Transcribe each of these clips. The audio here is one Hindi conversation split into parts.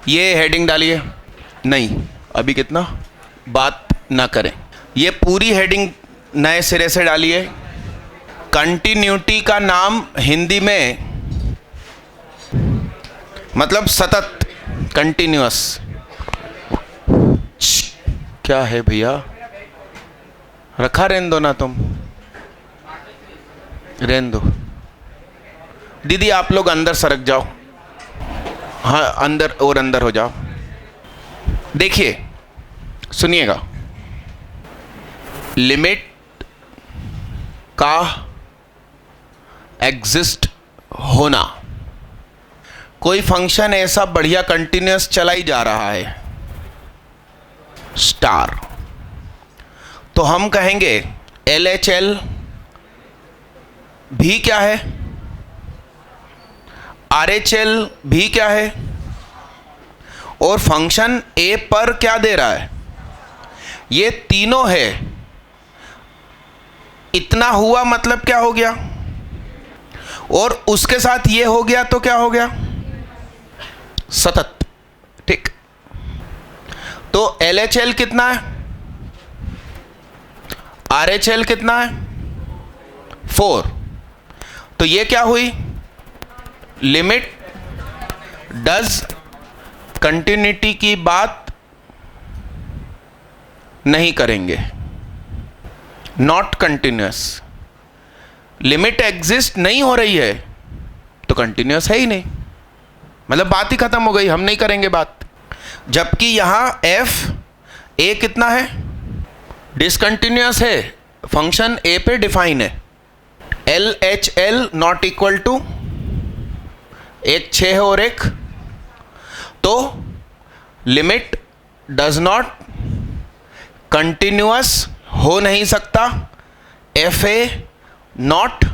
ये हेडिंग डालिए, नहीं अभी कितना बात ना करें। ये पूरी हेडिंग नए सिरे से डालिए। कंटिन्यूटी का नाम हिंदी में मतलब सतत, कंटिन्यूअस। क्या है भैया, रखा रहने दो ना, तुम रहने दो। दीदी आप लोग अंदर सरक जाओ, हाँ अंदर और अंदर हो जाओ। देखिए सुनिएगा, लिमिट का एग्जिस्ट होना, कोई फंक्शन ऐसा बढ़िया कंटिन्यूअस चला ही जा रहा है स्टार, तो हम कहेंगे LHL भी क्या है, RHL भी क्या है, और फंक्शन A पर क्या दे रहा है, ये तीनों है। इतना हुआ मतलब क्या हो गया, और उसके साथ ये हो गया तो क्या हो गया, सतत। ठीक, तो LHL कितना है, RHL कितना है, 4। तो ये क्या हुई, लिमिट डज कंटिन्यूटी की बात नहीं करेंगे, नॉट कंटिन्यूअस। लिमिट एग्जिस्ट नहीं हो रही है तो कंटिन्यूअस है ही नहीं, मतलब बात ही खत्म हो गई, हम नहीं करेंगे बात। जबकि यहां FA कितना है, डिसकंटिन्यूअस है, फंक्शन A पे डिफाइन है। LHL नॉट इक्वल टू, एक 6 है और एक, तो लिमिट डज नॉट कंटिन्यूअस हो नहीं सकता, FA not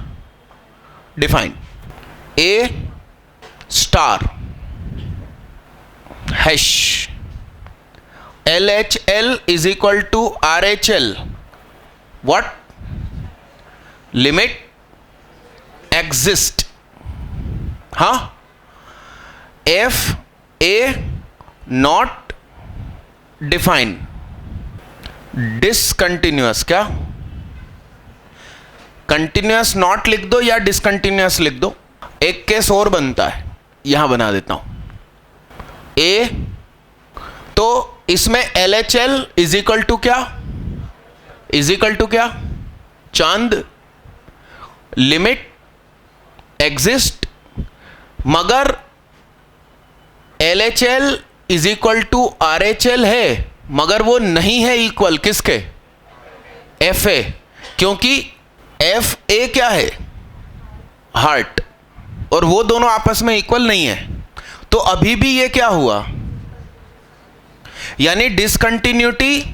define. A star hash LHL is equal to RHL, what, limit exist, हाँ, FA नॉट डिफाइन, डिसकंटिन्यूअस। क्या, कंटिन्यूअस नॉट लिख दो या डिसकंटिन्यूअस लिख दो, एक केस और बनता है, यहां बना देता हूं A। तो इसमें LHL इज इक्वल टू क्या, इज इक्वल टू क्या, चांद, लिमिट एग्जिस्ट, मगर LHL is equal to RHL है, मगर वो नहीं है इक्वल किसके, FA, क्योंकि FA क्या है, हार्ट, और वो दोनों आपस में इक्वल नहीं है। तो अभी भी ये क्या हुआ, यानी डिसकंटिन्यूटी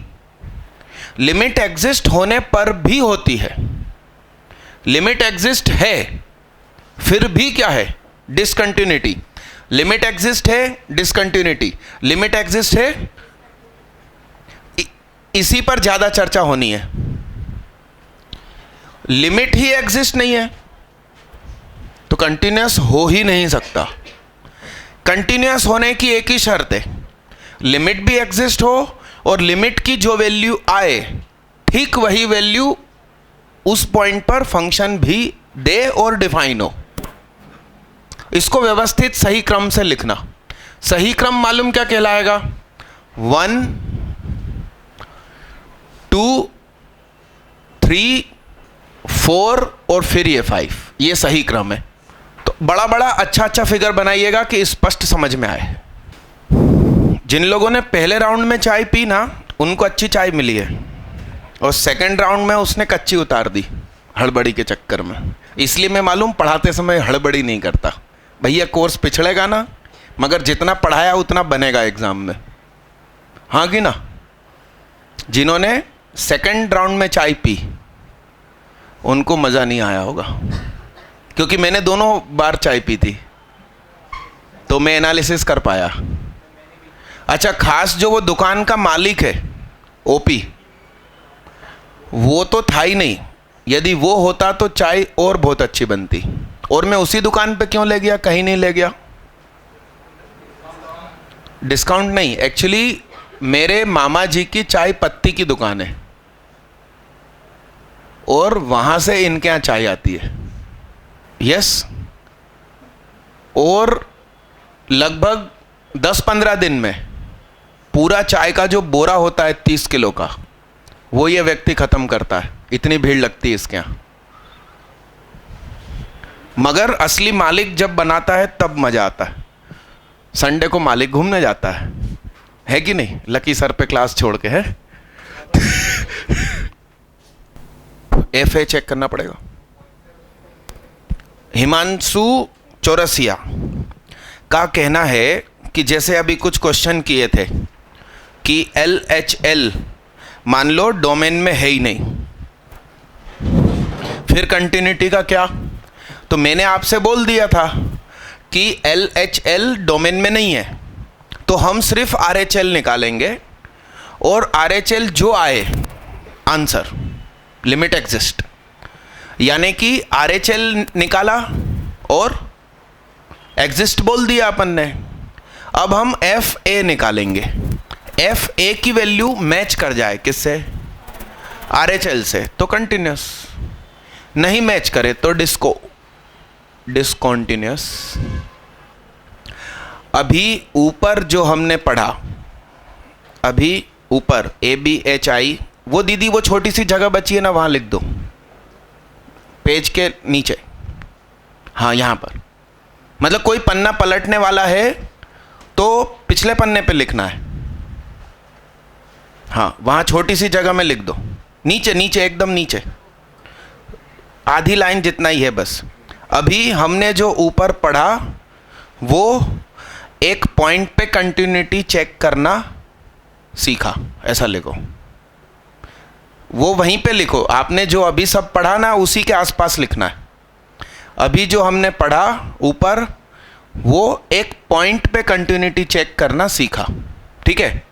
लिमिट एग्जिस्ट होने पर भी होती है। लिमिट एग्जिस्ट है फिर भी क्या है, डिसकंटिन्यूटी। लिमिट एग्जिस्ट है, डिसकंटिन्यूटी, लिमिट एग्जिस्ट है, इसी पर ज्यादा चर्चा होनी है। लिमिट ही एग्जिस्ट नहीं है तो कंटिन्यूअस हो ही नहीं सकता। कंटिन्यूअस होने की एक ही शर्त है, लिमिट भी एग्जिस्ट हो और लिमिट की जो वैल्यू आए ठीक वही वैल्यू उस पॉइंट पर फंक्शन भी दे और डिफाइन हो। इसको व्यवस्थित सही क्रम से लिखना। सही क्रम मालूम क्या कहलाएगा, 1 2 3 4 और फिर ये 5, ये सही क्रम है। तो बड़ा बड़ा अच्छा अच्छा फिगर बनाइएगा कि स्पष्ट समझ में आए। जिन लोगों ने पहले राउंड में चाय पी ना, उनको अच्छी चाय मिली है, और सेकंड राउंड में उसने कच्ची उतार दी हड़बड़ी के चक्कर में। इसलिए मैं मालूम पढ़ाते समय हड़बड़ी नहीं करता, भैया कोर्स पिछड़ेगा ना, मगर जितना पढ़ाया उतना बनेगा एग्जाम में, हाँ कि ना। जिन्होंने सेकंड राउंड में चाय पी उनको मज़ा नहीं आया होगा, क्योंकि मैंने दोनों बार चाय पी थी तो मैं एनालिसिस कर पाया। अच्छा, खास जो वो दुकान का मालिक है ओपी, वो तो था ही नहीं। यदि वो होता तो चाय और बहुत अच्छी बनती। और मैं उसी दुकान पे क्यों ले गया, कहीं नहीं ले गया, डिस्काउंट नहीं, एक्चुअली मेरे मामा जी की चाय पत्ती की दुकान है और वहां से इनके यहाँ चाय आती है। यस, और लगभग 10-15 दिन में पूरा चाय का जो बोरा होता है 30 किलो का, वो ये व्यक्ति खत्म करता है। इतनी भीड़ लगती है इसके यहाँ। मगर असली मालिक जब बनाता है तब मजा आता है। संडे को मालिक घूमने जाता है कि नहीं? लकी सर पे क्लास छोड़ के है। FA चेक करना पड़ेगा। हिमांशु चौरसिया का कहना है कि जैसे अभी कुछ क्वेश्चन किए थे कि LHL मान लो डोमेन में है ही नहीं, फिर कंटिन्यूटी का क्या? तो मैंने आपसे बोल दिया था कि LHL डोमेन में नहीं है, तो हम सिर्फ RHL निकालेंगे और RHL जो आए आंसर, लिमिट एग्जिस्ट, यानी कि RHL निकाला और एग्जिस्ट बोल दिया अपन ने। अब हम FA निकालेंगे। FA की वैल्यू मैच कर जाए किससे? RHL से, तो कंटिन्यूस। नहीं मैच करे तो डिस्कॉन्टिन्यूस। अभी ऊपर जो हमने पढ़ा, अभी ऊपर ABHI, वो दीदी वो छोटी सी जगह बची है ना, वहां लिख दो, पेज के नीचे। हाँ, यहां पर, मतलब कोई पन्ना पलटने वाला है तो पिछले पन्ने पे लिखना है। हाँ, वहां छोटी सी जगह में लिख दो, नीचे नीचे, एकदम नीचे, आधी लाइन जितना ही है बस। अभी हमने जो ऊपर पढ़ा वो एक पॉइंट पे कंटिन्यूटी चेक करना सीखा, ऐसा लिखो। वो वहीं पे लिखो, आपने जो अभी सब पढ़ा ना उसी के आसपास लिखना है। अभी जो हमने पढ़ा ऊपर, वो एक पॉइंट पे कंटिन्यूटी चेक करना सीखा, ठीक है।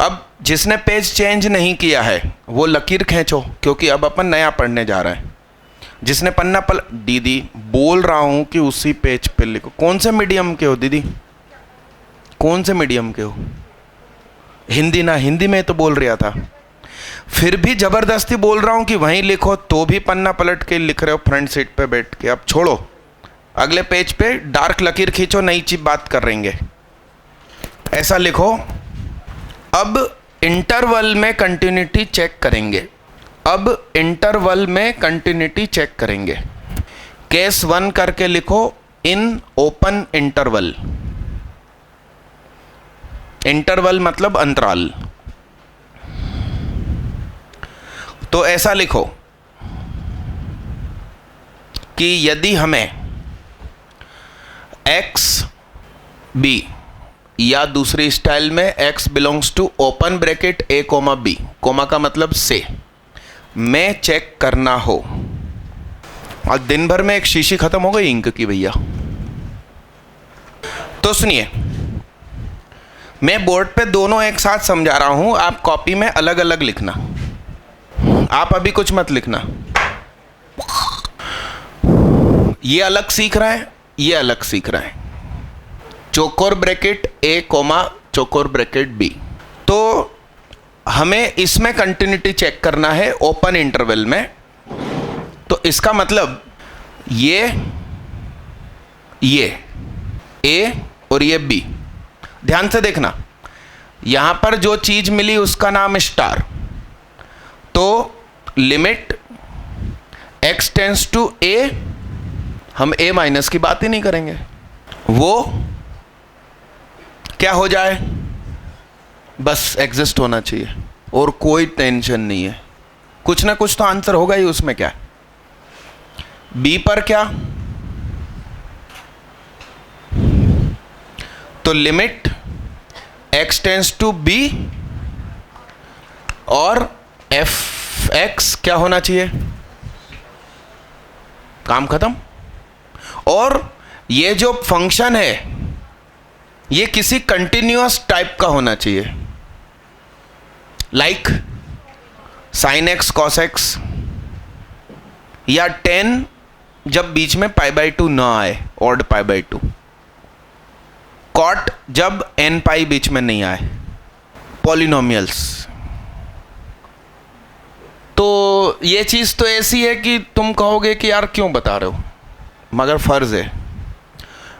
अब जिसने पेज चेंज नहीं किया है वो लकीर खींचो, क्योंकि अब अपन नया पढ़ने जा रहे हैं। जिसने पन्ना दीदी बोल रहा हूं कि उसी पेज पे लिखो। कौन से मीडियम के हो दीदी? कौन से मीडियम के हो? हिंदी ना, हिंदी में तो बोल रहा था, फिर भी जबरदस्ती बोल रहा हूं कि वहीं लिखो, तो भी पन्ना पलट के लिख रहे हो फ्रंट सीट पे बैठ के। अब छोड़ो, अगले पेज पे डार्क लकीर खींचो, नई चीज बात कर रहेंगे, ऐसा लिखो। अब इंटरवल में कंटिन्यूटी चेक करेंगे। अब इंटरवल में कंटिन्यूटी चेक करेंगे। केस 1 करके लिखो, इन ओपन इंटरवल। इंटरवल मतलब अंतराल। तो ऐसा लिखो कि यदि हमें x b, या दूसरी स्टाइल में x belongs to open bracket a, b, comma का मतलब से, में चेक करना हो। और दिन भर में एक शीशी खत्म हो गई इंक की भैया। तो सुनिए, मैं बोर्ड पे दोनों एक साथ समझा रहा हूं, आप कॉपी में अलग अलग लिखना। आप अभी कुछ मत लिखना। ये अलग सीख रहा है, ये अलग सीख रहा है। चौकोर ब्रैकेट a, चौकोर ब्रैकेट b। तो हमें इसमें कंटिन्यूटी चेक करना है ओपन इंटरवल में। तो इसका मतलब ये a और ये b। ध्यान से देखना, यहां पर जो चीज मिली उसका नाम स्टार। तो limit x tends to a, हम a माइनस की बात ही नहीं करेंगे, वो क्या हो जाए, बस एग्जिस्ट होना चाहिए और कोई टेंशन नहीं है। कुछ ना कुछ तो आंसर होगा ही, उसमें क्या है। b पर क्या, तो limit x tends to b और fx क्या होना चाहिए, काम खत्म। और ये जो फंक्शन है ये किसी कंटिन्यूअस टाइप का होना चाहिए, like sin x cos x, या 10 जब बीच में π/2 ना आए, ऑड π/2। कॉट जब n पाई बीच में नहीं आए, पॉलिनोमियल्स। तो ये चीज़ तो ऐसी है कि तुम कहोगे कि यार क्यों बता रहे हो, मगर फ़र्ज़ है।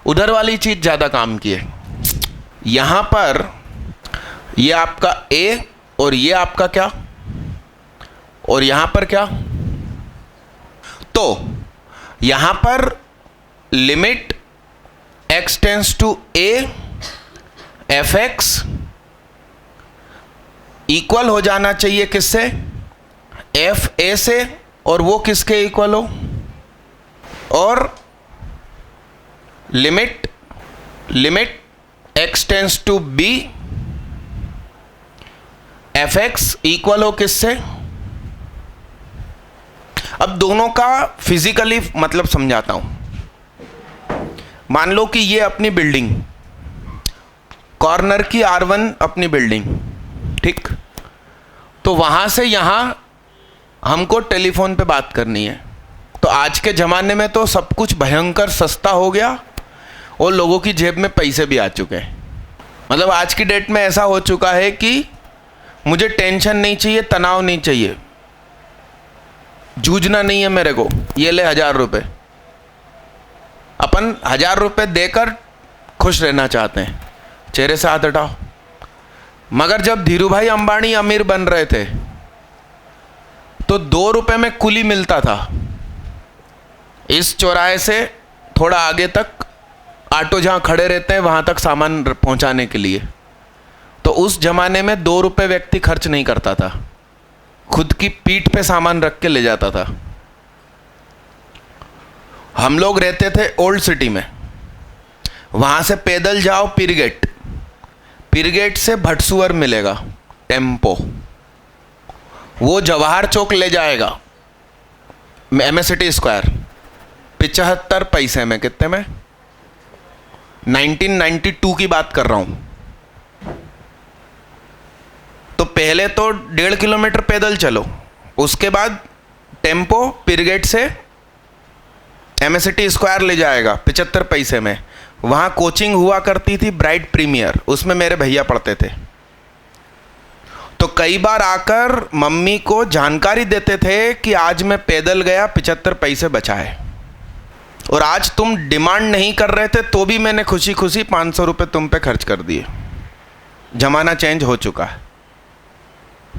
उधर वाली चीज़ ज़्यादा काम की है। यहाँ पर ये आपका a और ये आपका क्या, और यहाँ पर क्या, तो यहाँ पर limit x tends to a f(x) equal हो जाना चाहिए किससे, f a से, और वो किसके इक्वल हो, और limit x tends to b f(x) equal हो किससे। अब दोनों का फिजिकली मतलब समझाता हूं। मान लो कि ये अपनी बिल्डिंग, कॉर्नर की R1 अपनी बिल्डिंग, ठीक। तो वहां से यहां हमको टेलीफोन पे बात करनी है। तो आज के ज़माने में तो सब कुछ भयंकर सस्ता हो गया और लोगों की जेब में पैसे भी आ चुके हैं। मतलब आज की डेट में ऐसा हो चुका है कि मुझे टेंशन नहीं चाहिए, तनाव नहीं चाहिए, जूझना नहीं है मेरे को, ये ले 1000 रुपये। अपन 1000 रुपये देकर खुश रहना चाहते हैं, चेहरे से हाथ हटाओ। मगर जब धीरू भाई अंबानी अमीर बन रहे थे तो 2 रुपये में कुली मिलता था। इस चौराहे से थोड़ा आगे तक ऑटो जहाँ खड़े रहते हैं वहाँ तक सामान पहुँचाने के लिए, तो उस ज़माने में 2 रुपये व्यक्ति खर्च नहीं करता था, खुद की पीठ पे सामान रख के ले जाता था। हम लोग रहते थे ओल्ड सिटी में, वहाँ से पैदल जाओ पीरगेट, पीरगेट से भटसुअर मिलेगा टेम्पो, वो जवाहर चौक ले जाएगा MS सिटी स्क्वायर 75 पैसे में। कितने में? 1992 की बात कर रहा हूँ। तो पहले तो 1.5 किलोमीटर पैदल चलो, उसके बाद टेम्पो पीरगेट से MS सिटी स्क्वायर ले जाएगा 75 पैसे में। वहाँ कोचिंग हुआ करती थी ब्राइट प्रीमियर, उसमें मेरे भैया पढ़ते थे। तो कई बार आकर मम्मी को जानकारी देते थे कि आज मैं पैदल गया, 75 पैसे बचाए। और आज तुम डिमांड नहीं कर रहे थे तो भी मैंने खुशी खुशी 500 रुपये तुम पे खर्च कर दिए। ज़माना चेंज हो चुका है,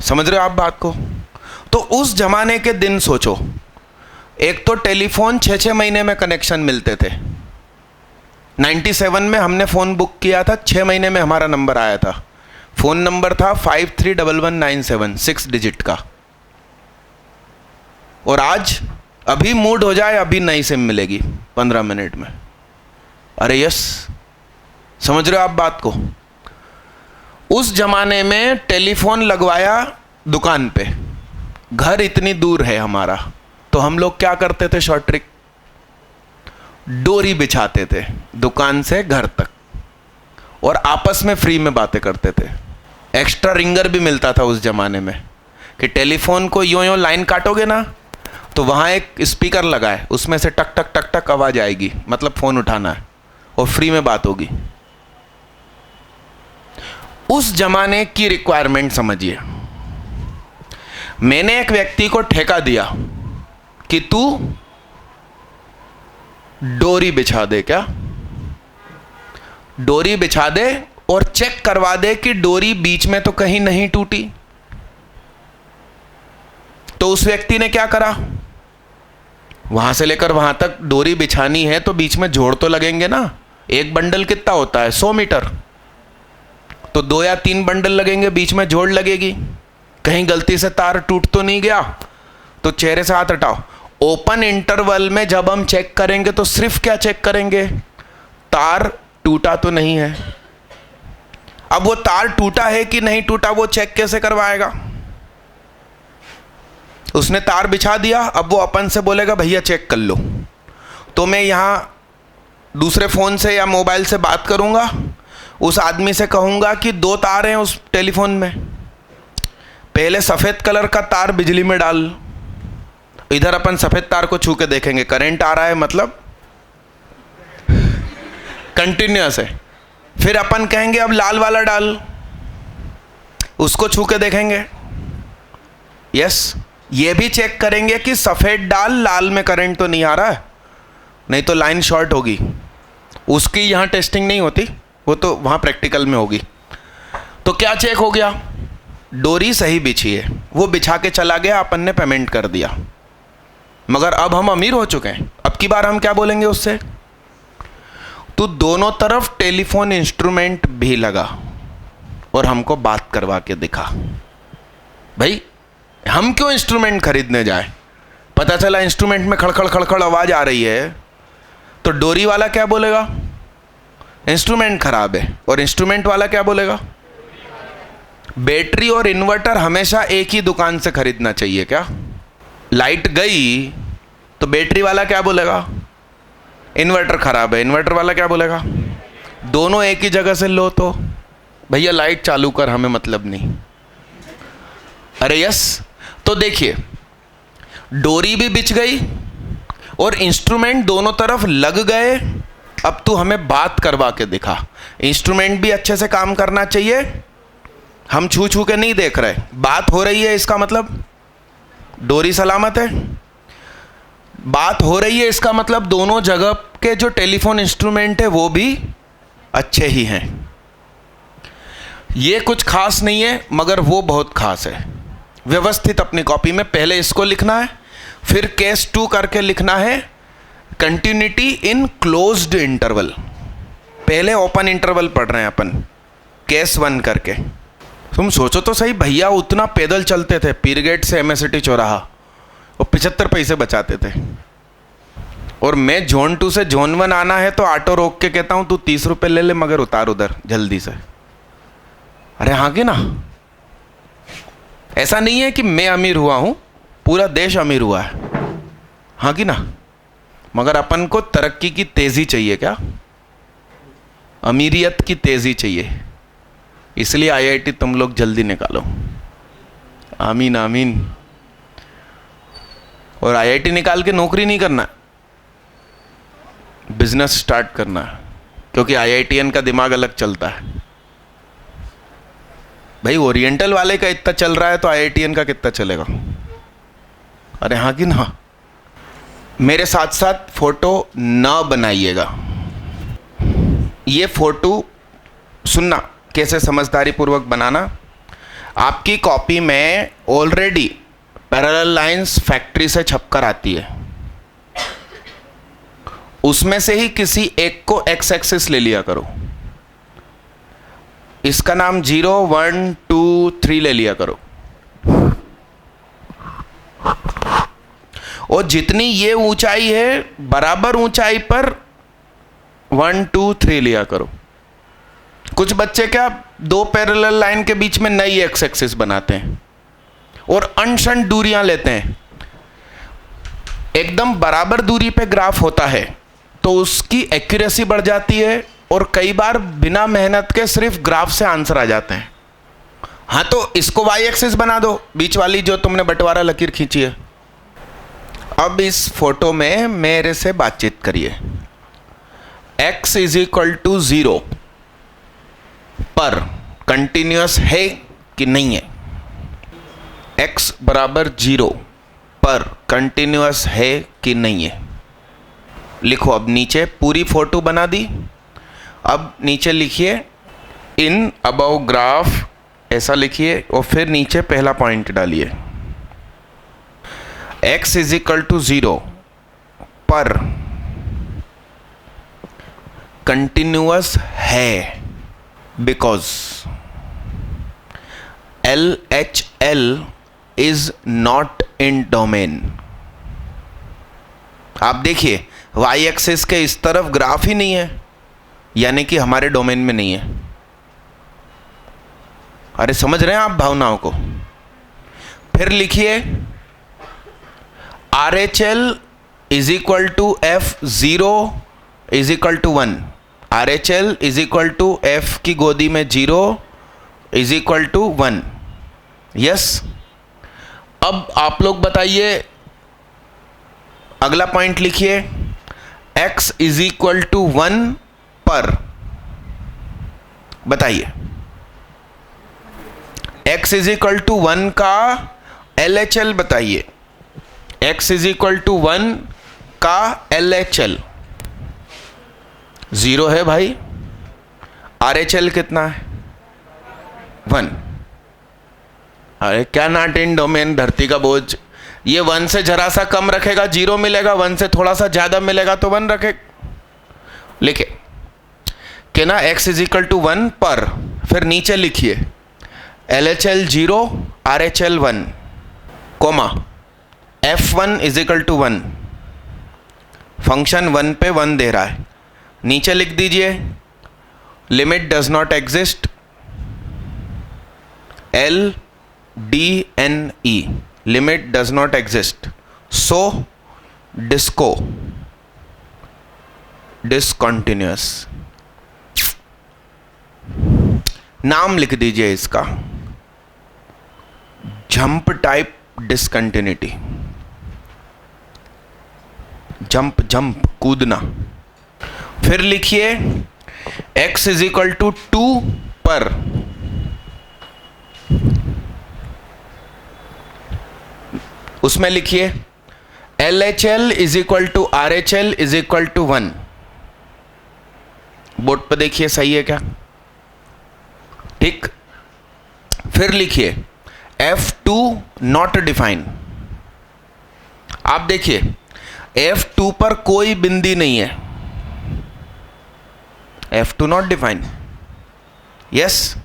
समझ रहे हो आप बात को। तो उस ज़माने के दिन सोचो, एक तो टेलीफोन 6-6 महीने में कनेक्शन मिलते थे। 97 में हमने फ़ोन बुक किया था, 6 महीने में हमारा नंबर आया था। फ़ोन नंबर था 531197, 6 डिजिट का। और आज अभी मूड हो जाए, अभी नई सिम मिलेगी 15 मिनट में। अरे यस, समझ रहे हो आप बात को। उस जमाने में टेलीफोन लगवाया दुकान पे, घर इतनी दूर है हमारा, तो हम लोग क्या करते थे, शॉर्ट ट्रिक, डोरी बिछाते थे दुकान से घर तक और आपस में फ्री में बातें करते थे। एक्स्ट्रा रिंगर भी मिलता था उस जमाने में कि टेलीफोन को यूं यूं लाइन काटोगे ना तो वहाँ एक स्पीकर लगा है, उसमें से टक टक टक टक आवाज़ आएगी, मतलब फ़ोन उठाना है और फ्री में बात होगी। उस जमाने की रिक्वायरमेंट समझिए। मैंने एक व्यक्ति को ठेका दिया कि तू डोरी बिछा दे, क्या डोरी बिछा दे और चेक करवा दे कि डोरी बीच में तो कहीं नहीं टूटी। तो उस व्यक्ति ने क्या करा, वहां से लेकर वहां तक डोरी बिछानी है तो बीच में जोड़ तो लगेंगे ना। एक बंडल कितना होता है, 100 मीटर, तो 2 या 3 बंडल लगेंगे, बीच में जोड़ लगेगी। कहीं गलती से तार टूट तो नहीं गया। तो चेहरे से हाथ हटाओ। ओपन इंटरवल में जब हम चेक करेंगे तो सिर्फ क्या चेक करेंगे, तार टूटा तो नहीं है। अब वो तार टूटा है कि नहीं टूटा वो चेक कैसे करवाएगा। उसने तार बिछा दिया, अब वो अपन से बोलेगा भैया चेक कर लो। तो मैं यहाँ दूसरे फ़ोन से या मोबाइल से बात करूँगा, उस आदमी से कहूँगा कि 2 तार हैं उस टेलीफोन में, पहले सफ़ेद कलर का तार बिजली में डाल। इधर अपन सफ़ेद तार को छू के देखेंगे, करंट आ रहा है, मतलब कंटिन्यूअस है। फिर अपन कहेंगे अब लाल वाला डाल, उसको छू के देखेंगे, यस, ये भी चेक करेंगे कि सफ़ेद डाल, लाल में करंट तो नहीं आ रहा है, नहीं तो लाइन शॉर्ट होगी। उसकी यहाँ टेस्टिंग नहीं होती, वो तो वहाँ प्रैक्टिकल में होगी। तो क्या चेक हो गया? डोरी सही बिछी है, वो बिछा के चला गया, अपन ने पेमेंट कर दिया। मगर अब हम अमीर हो चुके हैं, अब की बार हम क्या बोलेंगे उससे? तू दोनों तरफ टेलीफोन इंस्ट्रूमेंट भी लगा और हमको बात करवा के दिखा। भाई हम क्यों इंस्ट्रूमेंट खरीदने जाए? पता चला इंस्ट्रूमेंट में खड़खड़ खड़खड़ आवाज़ आ रही है, तो डोरी वाला क्या बोलेगा? इंस्ट्रूमेंट खराब है। और इंस्ट्रूमेंट वाला क्या बोलेगा? बैटरी और इन्वर्टर हमेशा एक ही दुकान से खरीदना चाहिए क्या? लाइट गई तो बैटरी वाला क्या बोलेगा? इन्वर्टर खराब है। इन्वर्टर वाला क्या बोलेगा? दोनों एक ही जगह से लो तो भैया लाइट चालू कर, हमें मतलब नहीं। अरे यस, तो देखिए डोरी भी बिछ गई और इंस्ट्रूमेंट दोनों तरफ लग गए। अब तू हमें बात करवा के दिखा। इंस्ट्रूमेंट भी अच्छे से काम करना चाहिए, हम छू छू के नहीं देख रहे, बात हो रही है, इसका मतलब डोरी सलामत है। बात हो रही है इसका मतलब दोनों जगह के जो टेलीफोन इंस्ट्रूमेंट है वो भी अच्छे ही हैं। ये कुछ खास नहीं है मगर वो बहुत खास है। व्यवस्थित अपनी कॉपी में पहले इसको लिखना है, फिर केस 2 करके लिखना है कंटिन्यूटी इन क्लोज्ड इंटरवल। पहले ओपन इंटरवल पढ़ रहे हैं अपन, केस 1 करके। तुम सोचो तो सही, भैया उतना पैदल चलते थे पीरगेट से एमएसटी चौराहा और 75 पैसे बचाते थे। और मैं जोन 2 से जोन 1 आना है तो ऑटो रोक के कहता हूँ तू 30 रुपये ले ले मगर उतार उधर जल्दी से। अरे हाँ कि ना? ऐसा नहीं है कि मैं अमीर हुआ हूँ, पूरा देश अमीर हुआ है, हाँ कि ना? मगर अपन को तरक्की की तेज़ी चाहिए क्या? अमीरियत की तेज़ी चाहिए। इसलिए आईआईटी तुम लोग जल्दी निकालो, आमीन आमीन। और आईआईटी निकाल के नौकरी नहीं करना, बिजनेस स्टार्ट करना है, क्योंकि आईआईटीएन का दिमाग अलग चलता है। भाई ओरिएंटल वाले का इतना चल रहा है तो आईआईटीएन का कितना चलेगा? अरे हाँ कि ना? मेरे साथ साथ फोटो ना बनाइएगा। ये फोटो सुनना कैसे समझदारी पूर्वक बनाना। आपकी कॉपी में ऑलरेडी पैरेलल लाइंस फैक्ट्री से छपकर आती है, उसमें से ही किसी एक को एक्स एक्सिस ले लिया करो। इसका नाम 0, 1, 2, 3 ले लिया करो। और जितनी ये ऊंचाई है बराबर ऊंचाई पर 1, 2, 3 लिया करो। कुछ बच्चे क्या 2 पैरेलल लाइन के बीच में नई एक्स एक्सिस बनाते हैं और अनशन दूरियां लेते हैं। एकदम बराबर दूरी पे ग्राफ होता है तो उसकी एक्यूरेसी बढ़ जाती है और कई बार बिना मेहनत के सिर्फ ग्राफ से आंसर आ जाते हैं। हाँ तो इसको वाई एक्सिस बना दो, बीच वाली जो तुमने बंटवारा लकीर खींची है। अब इस फोटो में मेरे से बातचीत करिए। x = 0 पर कंटिन्यूअस है कि नहीं है? x = 0 पर कंटिन्यूअस है कि नहीं है? लिखो। अब नीचे पूरी फोटो बना दी। अब नीचे लिखिए इन अबव ग्राफ, ऐसा लिखिए और फिर नीचे पहला पॉइंट डालिए। x = 0 पर कंटिन्यूअस है because LHL is not in domain. आप देखिए y एक्सिस के इस तरफ ग्राफ ही नहीं है, यानी कि हमारे डोमेन में नहीं है। अरे समझ रहे हैं आप भावनाओं को? फिर लिखिए RHL = F0 = 1। RHL = F की गोदी में 0 = 1। यस। अब आप लोग बताइए, अगला पॉइंट लिखिए x = 1 पर बताइए, x इज इक्वल टू 1 का LHL बताइए, x इज इक्वल टू 1 का LHL 0 है भाई, RHL कितना है 1। अरे क्या नॉट इन डोमेन, धरती का बोझ, ये 1 से जरा सा कम रखेगा 0 मिलेगा, 1 से थोड़ा सा ज्यादा मिलेगा तो 1 रखे। लिखे कि ना x इज इक्वल टू 1 पर, फिर नीचे लिखिए LHL 0 RHL 1 comma F1 is equal to 1, function 1 पे 1 दे रहा है, नीचे लिख दीजिए limit does not exist LDNE, limit does not exist, so disco discontinuous. नाम लिख दीजिए इसका, jump type discontinuity, jump jump कूदना। फिर लिखिए x इज इक्वल टू 2 पर उसमें लिखिए LHL is equal to RHL is equal to 1। Board पर देखिए सही है क्या, ठीक। फिर लिखिए F2 नॉट डिफाइन। आप देखिए F2 पर कोई बिंदी नहीं है, F2 नॉट डिफाइन, यस।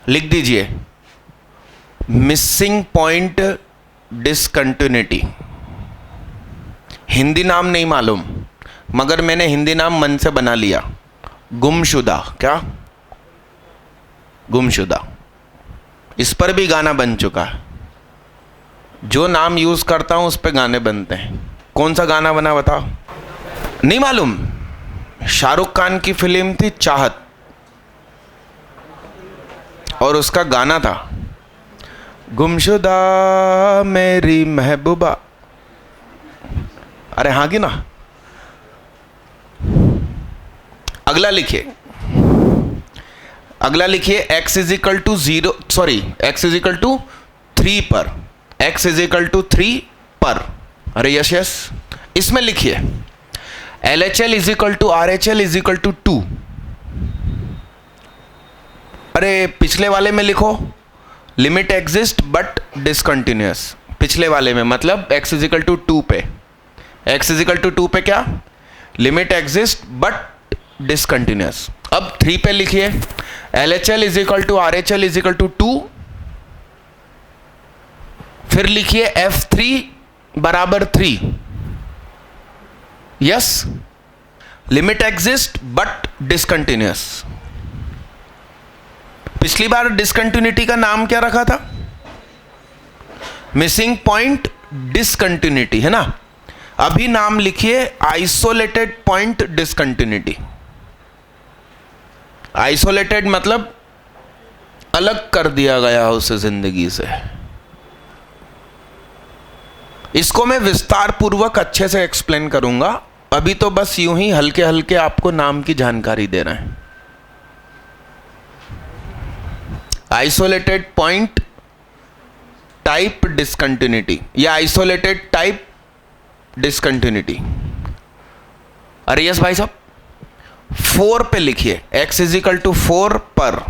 लिख दीजिए मिसिंग पॉइंट डिसकंटिन्यूटी। हिंदी नाम नहीं मालूम, मगर मैंने हिंदी नाम मन से बना लिया, गुमशुदा। क्या गुमशुदा, इस पर भी गाना बन चुका है, जो नाम यूज करता हूं उस पर गाने बनते हैं। कौन सा गाना बना बताओ, नहीं मालूम। शाहरुख खान की फिल्म थी चाहत, और उसका गाना था गुमशुदा मेरी महबूबा। अरे हाँ की ना। अगला लिखिए, अगला लिखिए x is equal to 0, sorry x is equal to 3 पर, x इज इक्वल टू 3 पर। अरे यस यस, इसमें लिखिए LHL is equal to RHL is equal to 2। अरे पिछले वाले में लिखो लिमिट एग्जिस्ट बट डिसकंटिन्यूअस। पिछले वाले में मतलब x इज इक्वल टू 2 पे, x इज इक्वल टू 2 पे क्या, लिमिट एग्जिस्ट बट डिसकंटिन्यूअस। अब 3 पे लिखिए LHL is equal to RHL is equal to 2। फिर लिखिए F3 बराबर 3, yes. Limit exist but discontinuous. पिछली बार डिसकंटिन्यूटी का नाम क्या रखा था, मिसिंग पॉइंट डिसकंटिन्यूटी, है ना। अभी नाम लिखिए आइसोलेटेड पॉइंट डिसकंटिन्यूटी। आइसोलेटेड मतलब अलग कर दिया गया उसे जिंदगी से। इसको मैं विस्तार पूर्वक अच्छे से एक्सप्लेन करूंगा, अभी तो बस यूं ही हल्के हल्के आपको नाम की जानकारी दे रहे हैं। आइसोलेटेड पॉइंट टाइप डिसकंटिन्यूटी या आइसोलेटेड टाइप डिसकंटिन्यूटी। अरे यस भाई साहब, 4 पे लिखिए x इज इक्वल टू 4 पर।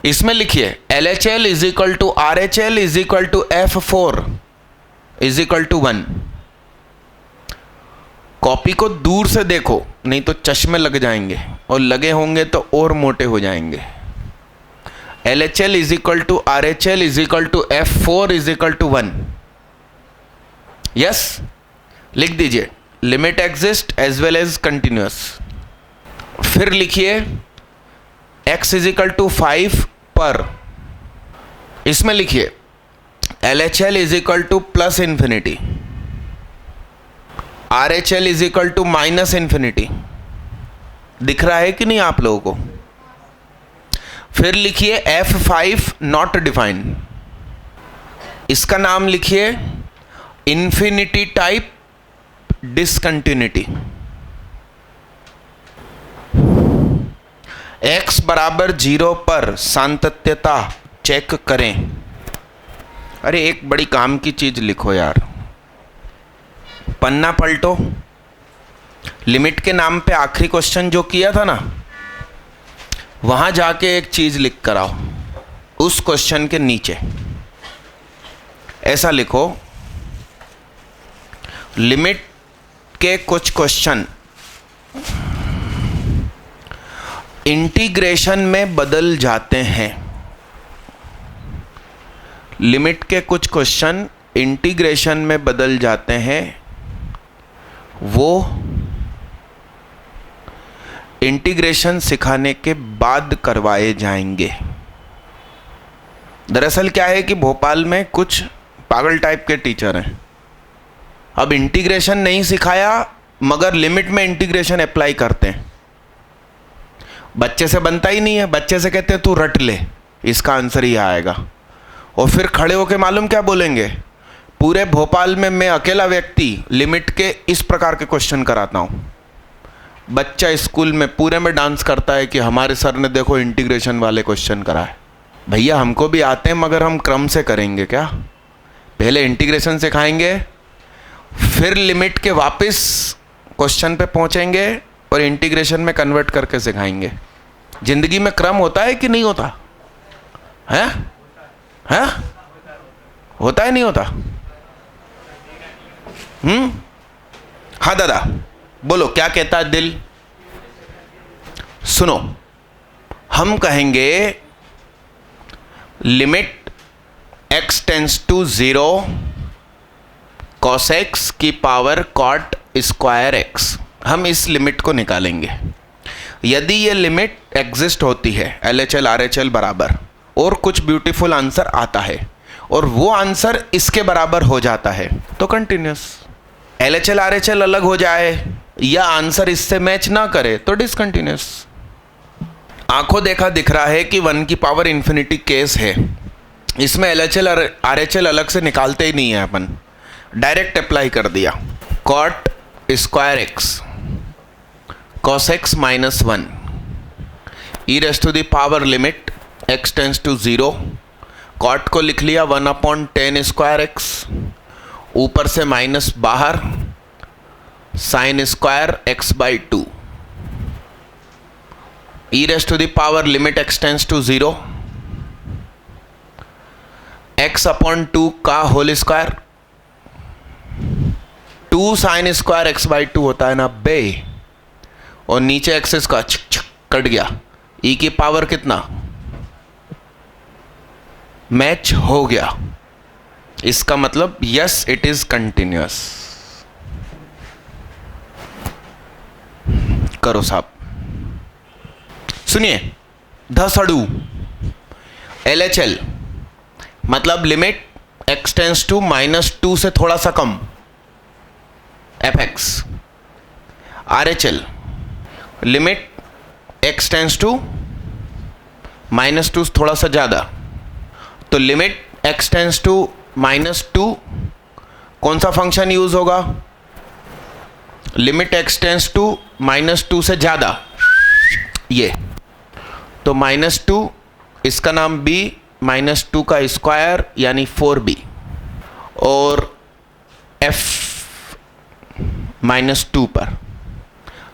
इसमें लिखिए LHL is equal to RHL is equal to F4 is equal to 1। Copy को दूर से देखो, नहीं तो चश्मे लग जाएंगे, और लगे होंगे तो और मोटे हो जाएंगे। LHL is equal to RHL is equal to F4 is equal to 1, yes. लिख दीजिए limit exist as well as continuous. फिर लिखिए x इज इक्वल टू 5 पर। इसमें लिखिए LHL is equal to plus infinity, RHL is equal to minus infinity. दिख रहा है कि नहीं आप लोगों को। फिर लिखिए F5 नॉट डिफाइंड। इसका नाम लिखिए इंफिनिटी टाइप डिसकंटिन्यूटी। x बराबर 0 पर सातत्यता चेक करें। अरे एक बड़ी काम की चीज लिखो यार, पन्ना पलटो, लिमिट के नाम पे आखिरी क्वेश्चन जो किया था ना, वहां जाके एक चीज लिख कर आओ उस क्वेश्चन के नीचे। ऐसा लिखो, लिमिट के कुछ क्वेश्चन इंटीग्रेशन में बदल जाते हैं। लिमिट के कुछ क्वेश्चन इंटीग्रेशन में बदल जाते हैं, वो इंटीग्रेशन सिखाने के बाद करवाए जाएंगे। दरअसल क्या है कि भोपाल में कुछ पागल टाइप के टीचर हैं। अब इंटीग्रेशन नहीं सिखाया मगर लिमिट में इंटीग्रेशन अप्लाई करते हैं। बच्चे से बनता ही नहीं है, बच्चे से कहते हैं तू रट ले, इसका आंसर ही आएगा। और फिर खड़े होके मालूम क्या बोलेंगे, पूरे भोपाल में मैं अकेला व्यक्ति लिमिट के इस प्रकार के क्वेश्चन कराता हूँ। बच्चा स्कूल में पूरे में डांस करता है कि हमारे सर ने देखो इंटीग्रेशन वाले क्वेश्चन कराए। भैया हमको भी आते हैं मगर हम क्रम से करेंगे क्या, पहले इंटीग्रेशन सिखाएंगे फिर लिमिट के वापस क्वेश्चन पे पहुंचेंगे और इंटीग्रेशन में कन्वर्ट करके सिखाएंगे। जिंदगी में क्रम होता है कि नहीं होता है? हैं? होता है नहीं होता? हाँ दादा बोलो क्या कहता है दिल। सुनो, हम कहेंगे limit x tends to 0 cos x की पावर cot स्क्वायर x, हम इस लिमिट को निकालेंगे। यदि ये लिमिट एग्जिस्ट होती है LHL RHL बराबर और कुछ ब्यूटीफुल आंसर आता है और वो आंसर इसके बराबर हो जाता है तो कंटिन्यूस। LHL RHL अलग हो जाए या आंसर इससे मैच ना करे तो डिसकंटिन्यूस। आंखों देखा दिख रहा है कि 1 की पावर इन्फिनिटी केस है, इसमें LHL और RHL अलग से निकालते ही नहीं है, अपन डायरेक्ट अप्लाई कर दिया। cot square x cos x minus 1 e raise to the power limit x tends to 0, cot को लिख लिया 1/10 स्क्वायर x, ऊपर से माइनस बाहर sine square x by 2 e raise to the power limit x tends to 0 x/2 का whole square, 2 sine square x by 2 होता है 90 और नीचे एक्सेस का कट गया, e की पावर कितना, मैच हो गया। इसका मतलब यस इट इज कंटिन्यूअस। करो साहब, सुनिए, धसड़ू LHL मतलब लिमिट x टेंस टू -2 से थोड़ा सा कम fx, RHL limit x tends to -2 थोड़ा सा ज़्यादा, तो लिमिट x टेंस टू -2 कौन सा फंक्शन यूज होगा, लिमिट x टेंस टू -2 से ज़्यादा, ये तो -2 इसका नाम b -2 का स्क्वायर यानी 4b और f -2 पर,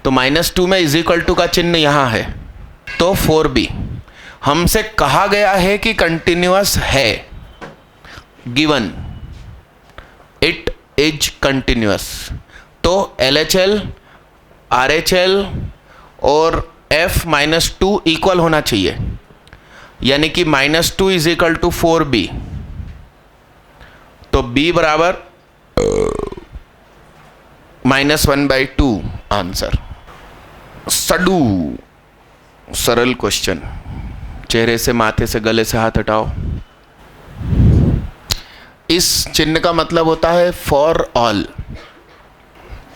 तो -2 में इज इक्वल टू का चिन्ह यहां है तो 4b। हमसे कहा गया है कि कंटिन्यूअस है, गिवन इट इज कंटिन्यूअस, तो LHL RHL और f -2 इक्वल होना चाहिए, यानी कि -2 इज इक्वल टू 4b, तो b बराबर -1/2 आंसर। सडू सरल क्वेश्चन, चेहरे से, माथे से, गले से हाथ हटाओ। इस चिन्ह का मतलब होता है फॉर ऑल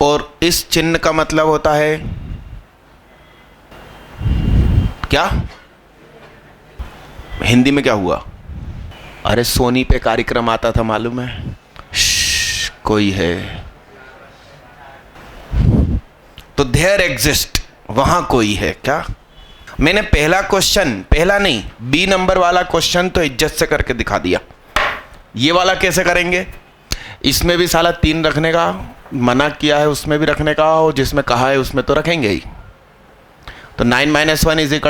और इस चिन्ह का मतलब होता है क्या, हिंदी में क्या हुआ, अरे सोनी पे कार्यक्रम आता था मालूम है, कोई है तो देयर एग्जिस्ट, वहां कोई है क्या, मैंने पहला क्वेश्चन, पहला नहीं बी नंबर वाला क्वेश्चन तो इज्जत से करके दिखा दिया। ये वाला कैसे करेंगे? इसमें भी साला 3 रखने का मना किया है, उसमें भी रखने का, और जिसमें कहा है उसमें तो रखेंगे ही। तो 9 - 1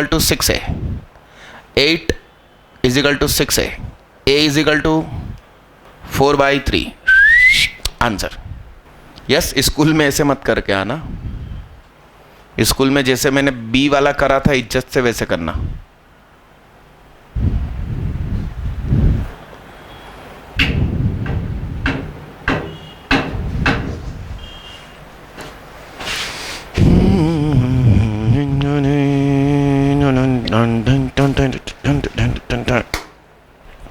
= 6 है, 8 = 6 है, a = 4/3 आंसर। यस, स्कूल में ऐसे मत करके आना, स्कूल में जैसे मैंने बी वाला करा था इज्जत से वैसे करना।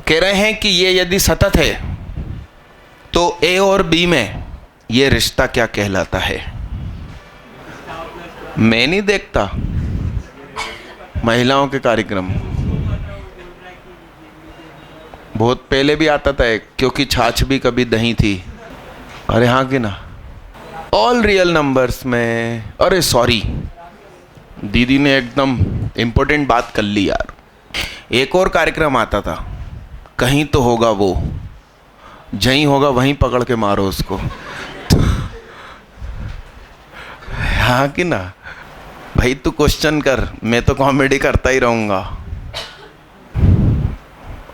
कह रहे हैं कि ये यदि सतत है तो ए और बी में ये रिश्ता क्या कहलाता है? मैं नहीं देखता महिलाओं के कार्यक्रम, बहुत पहले भी आता था क्योंकि छाछ भी कभी दही थी। अरे हाँ कि ना, ऑल रियल नंबर्स में। अरे सॉरी, दीदी ने एकदम इम्पोर्टेंट बात कर ली यार। एक और कार्यक्रम आता था, कहीं तो होगा वो, जहीं होगा वहीं पकड़ के मारो उसको। हाँ कि ना भाई, तू क्वेश्चन कर, मैं तो कॉमेडी करता ही रहूंगा।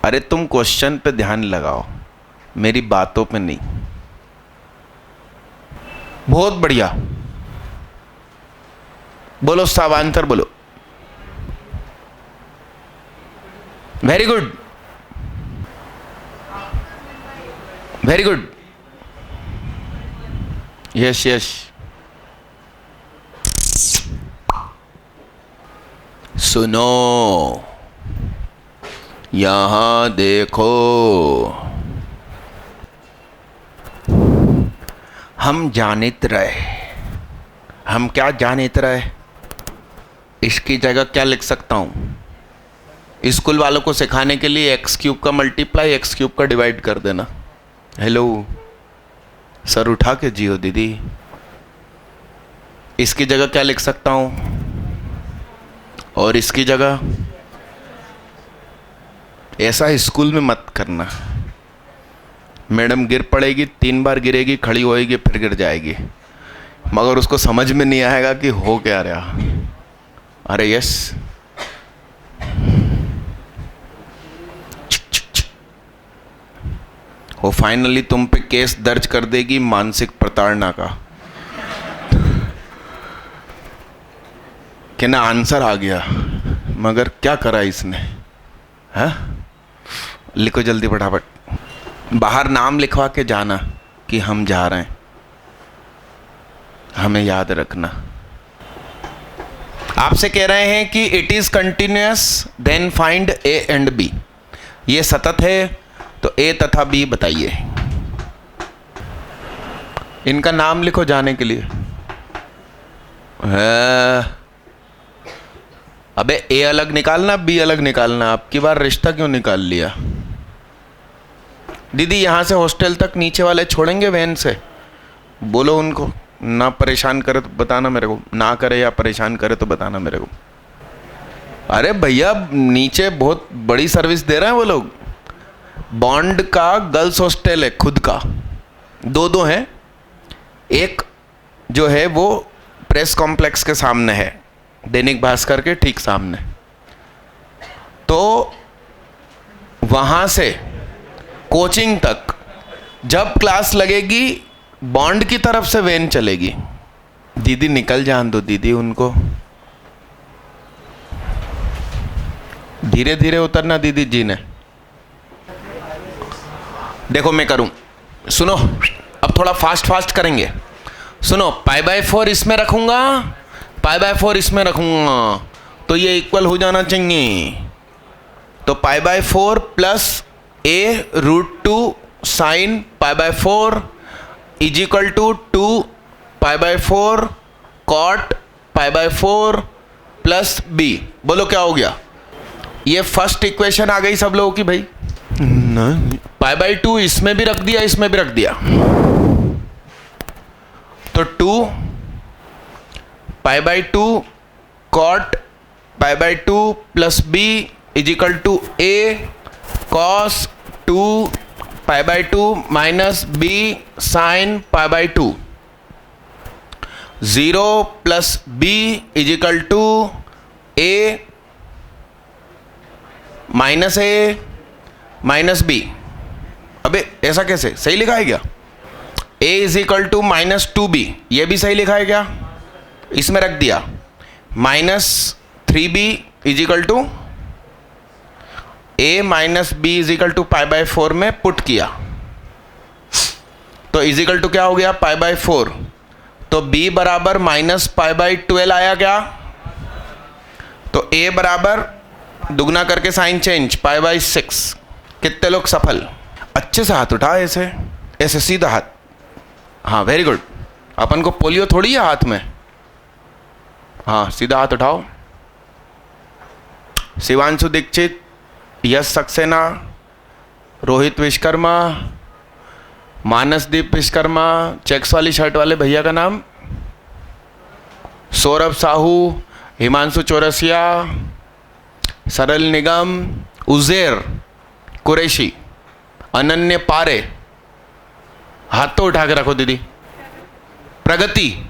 अरे तुम क्वेश्चन पे ध्यान लगाओ, मेरी बातों पे नहीं। बहुत बढ़िया, बोलो साहब, आंसर बोलो। Very good, very good, yes yes. सुनो, यहां देखो, हम जानित रहे। हम क्या जानित रहे? इसकी जगह क्या लिख सकता हूं? स्कूल वालों को सिखाने के लिए x³ का मल्टीप्लाई x³ का डिवाइड कर देना। हेलो, सर उठा के जियो दीदी। इसकी जगह क्या लिख सकता हूं? और इसकी जगह ऐसा स्कूल में मत करना, मैडम गिर पड़ेगी, 3 बार गिरेगी, खड़ी होएगी, फिर गिर जाएगी, मगर उसको समझ में नहीं आएगा कि हो क्या रहा। अरे यस, वो फाइनली तुम पे केस दर्ज कर देगी मानसिक प्रताड़ना का, कि ना आंसर आ गया मगर क्या करा इसने। हाँ, लिखो जल्दी फटाफट, बाहर नाम लिखवा के जाना कि हम जा रहे हैं, हमें याद रखना। आपसे कह रहे हैं कि it is continuous then find a and b. ये सतत है तो ए तथा बी बताइए। इनका नाम लिखो जाने के लिए। अबे ए अलग निकालना, बी अलग निकालना, आपकी बार रिश्ता क्यों निकाल लिया? दीदी यहाँ से हॉस्टल तक नीचे वाले छोड़ेंगे वैन से? बोलो उनको, ना परेशान करे तो बताना मेरे को, ना करे या परेशान करे तो बताना मेरे को। अरे भैया नीचे बहुत बड़ी सर्विस दे रहे हैं वो लोग। बॉन्ड का गर्ल्स हॉस्टल है खुद का, 2 हैं। एक जो है वो प्रेस कॉम्प्लेक्स के सामने है, दैनिक भास्कर के ठीक सामने। तो वहाँ से कोचिंग तक जब क्लास लगेगी बॉन्ड की तरफ से वैन चलेगी। दीदी निकल जान दो दीदी उनको, धीरे धीरे उतरना दीदी जी ने। देखो मैं करूं, सुनो, अब थोड़ा फास्ट करेंगे। सुनो, π/4 इसमें रखूंगा, π/4 इसमें रखूंगा, तो ये इक्वल हो जाना चाहिए। तो π/4 plus a√2 sine π/4 is equal to 2 π/4 cot π/4 plus b। बोलो क्या हो गया? ये फर्स्ट इक्वेशन आ गई सब लोगों की भाई। π/2 इसमें भी रख दिया, इसमें भी रख दिया, तो 2 π/2 cot pi by 2 plus B is equal to A cos 2 pi by 2 minus B sine pi by 2। 0 plus B is equal to A minus B. अबे ऐसा कैसे, सही लिखा है क्या? a is equal to minus 2b, ये भी सही लिखा है क्या? इसमें रख दिया। Minus 3b is equal to a minus b is equal to pi by 4 में पुट किया, तो इज इक्वल टू क्या हो गया? पाई बाई 4। तो b बराबर माइनस पाई बाई 12 आया क्या? तो a बराबर दुगना करके साइन चेंज पाई बाई 6। कितने लोग सफल? अच्छे से हाथ उठा, ऐसे ऐसे सीधा हाथ। हाँ वेरी गुड। अपन को पोलियो थोड़ी है हाथ में। हाँ सीधा हाथ उठाओ। शिवांशु दीक्षित, यश सक्सेना, रोहित विश्वकर्मा, मानसदीप विश्वकर्मा, चेक्स वाली शर्ट वाले भैया का नाम, सौरभ साहू, हिमांशु चौरसिया, सरल निगम, उजेर कुरैशी, अनन्य पारे। हाथ तो उठा के रखो दीदी। प्रगति,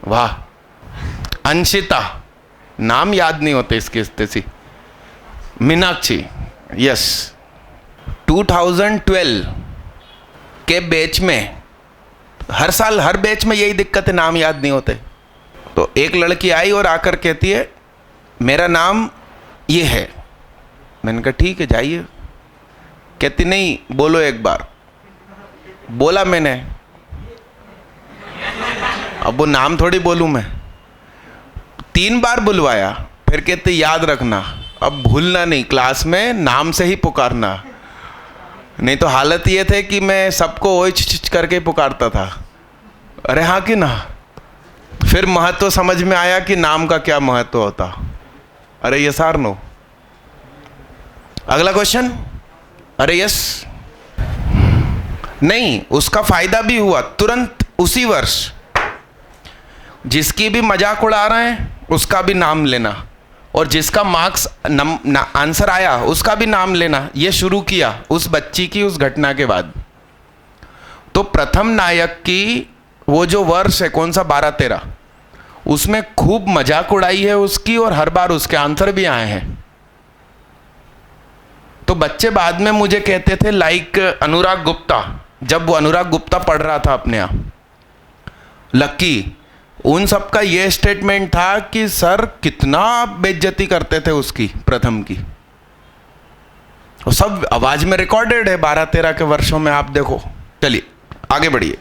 वाह। अंशिता, नाम याद नहीं होते इसके स्थिति। मीनाक्षी, यस। 2012 के बैच में, हर साल हर बैच में यही दिक्कत है, नाम याद नहीं होते। तो एक लड़की आई और आकर कहती है मेरा नाम ये है। मैंने कहा ठीक है जाइए। कहती नहीं बोलो एक बार। बोला मैंने, अब वो नाम थोड़ी बोलूं मैं। 3 बार बुलवाया, फिर कहते याद रखना, अब भूलना नहीं, क्लास में नाम से ही पुकारना। नहीं तो हालत ये थे कि मैं सबको ओए छिछ करके पुकारता था। अरे हाँ कि ना। फिर महत्व समझ में आया कि नाम का क्या महत्व होता। अरे यस आर नो? अगला क्वेश्चन। अरे यस नहीं, उसका फायदा भी हुआ तुरंत उसी वर्ष। जिसकी भी मजाक उड़ा रहे हैं उसका भी नाम लेना, और जिसका मार्क्स आंसर आया उसका भी नाम लेना। ये शुरू किया उस बच्ची की उस घटना के बाद। तो प्रथम नायक की वो जो वर्ष है, कौन सा 12-13, उसमें खूब मजाक उड़ाई है उसकी, और हर बार उसके आंसर भी आए हैं। तो बच्चे बाद में मुझे कहते थे, लाइक अनुराग गुप्ता, जब वो अनुराग गुप्ता पढ़ रहा था अपने यहाँ, लक्की, उन सब का ये स्टेटमेंट था कि सर कितना बेइज्जती करते थे उसकी, प्रथम की। वो सब आवाज में रिकॉर्डेड है 12-13 के वर्षों में, आप देखो। चलिए आगे बढ़िए।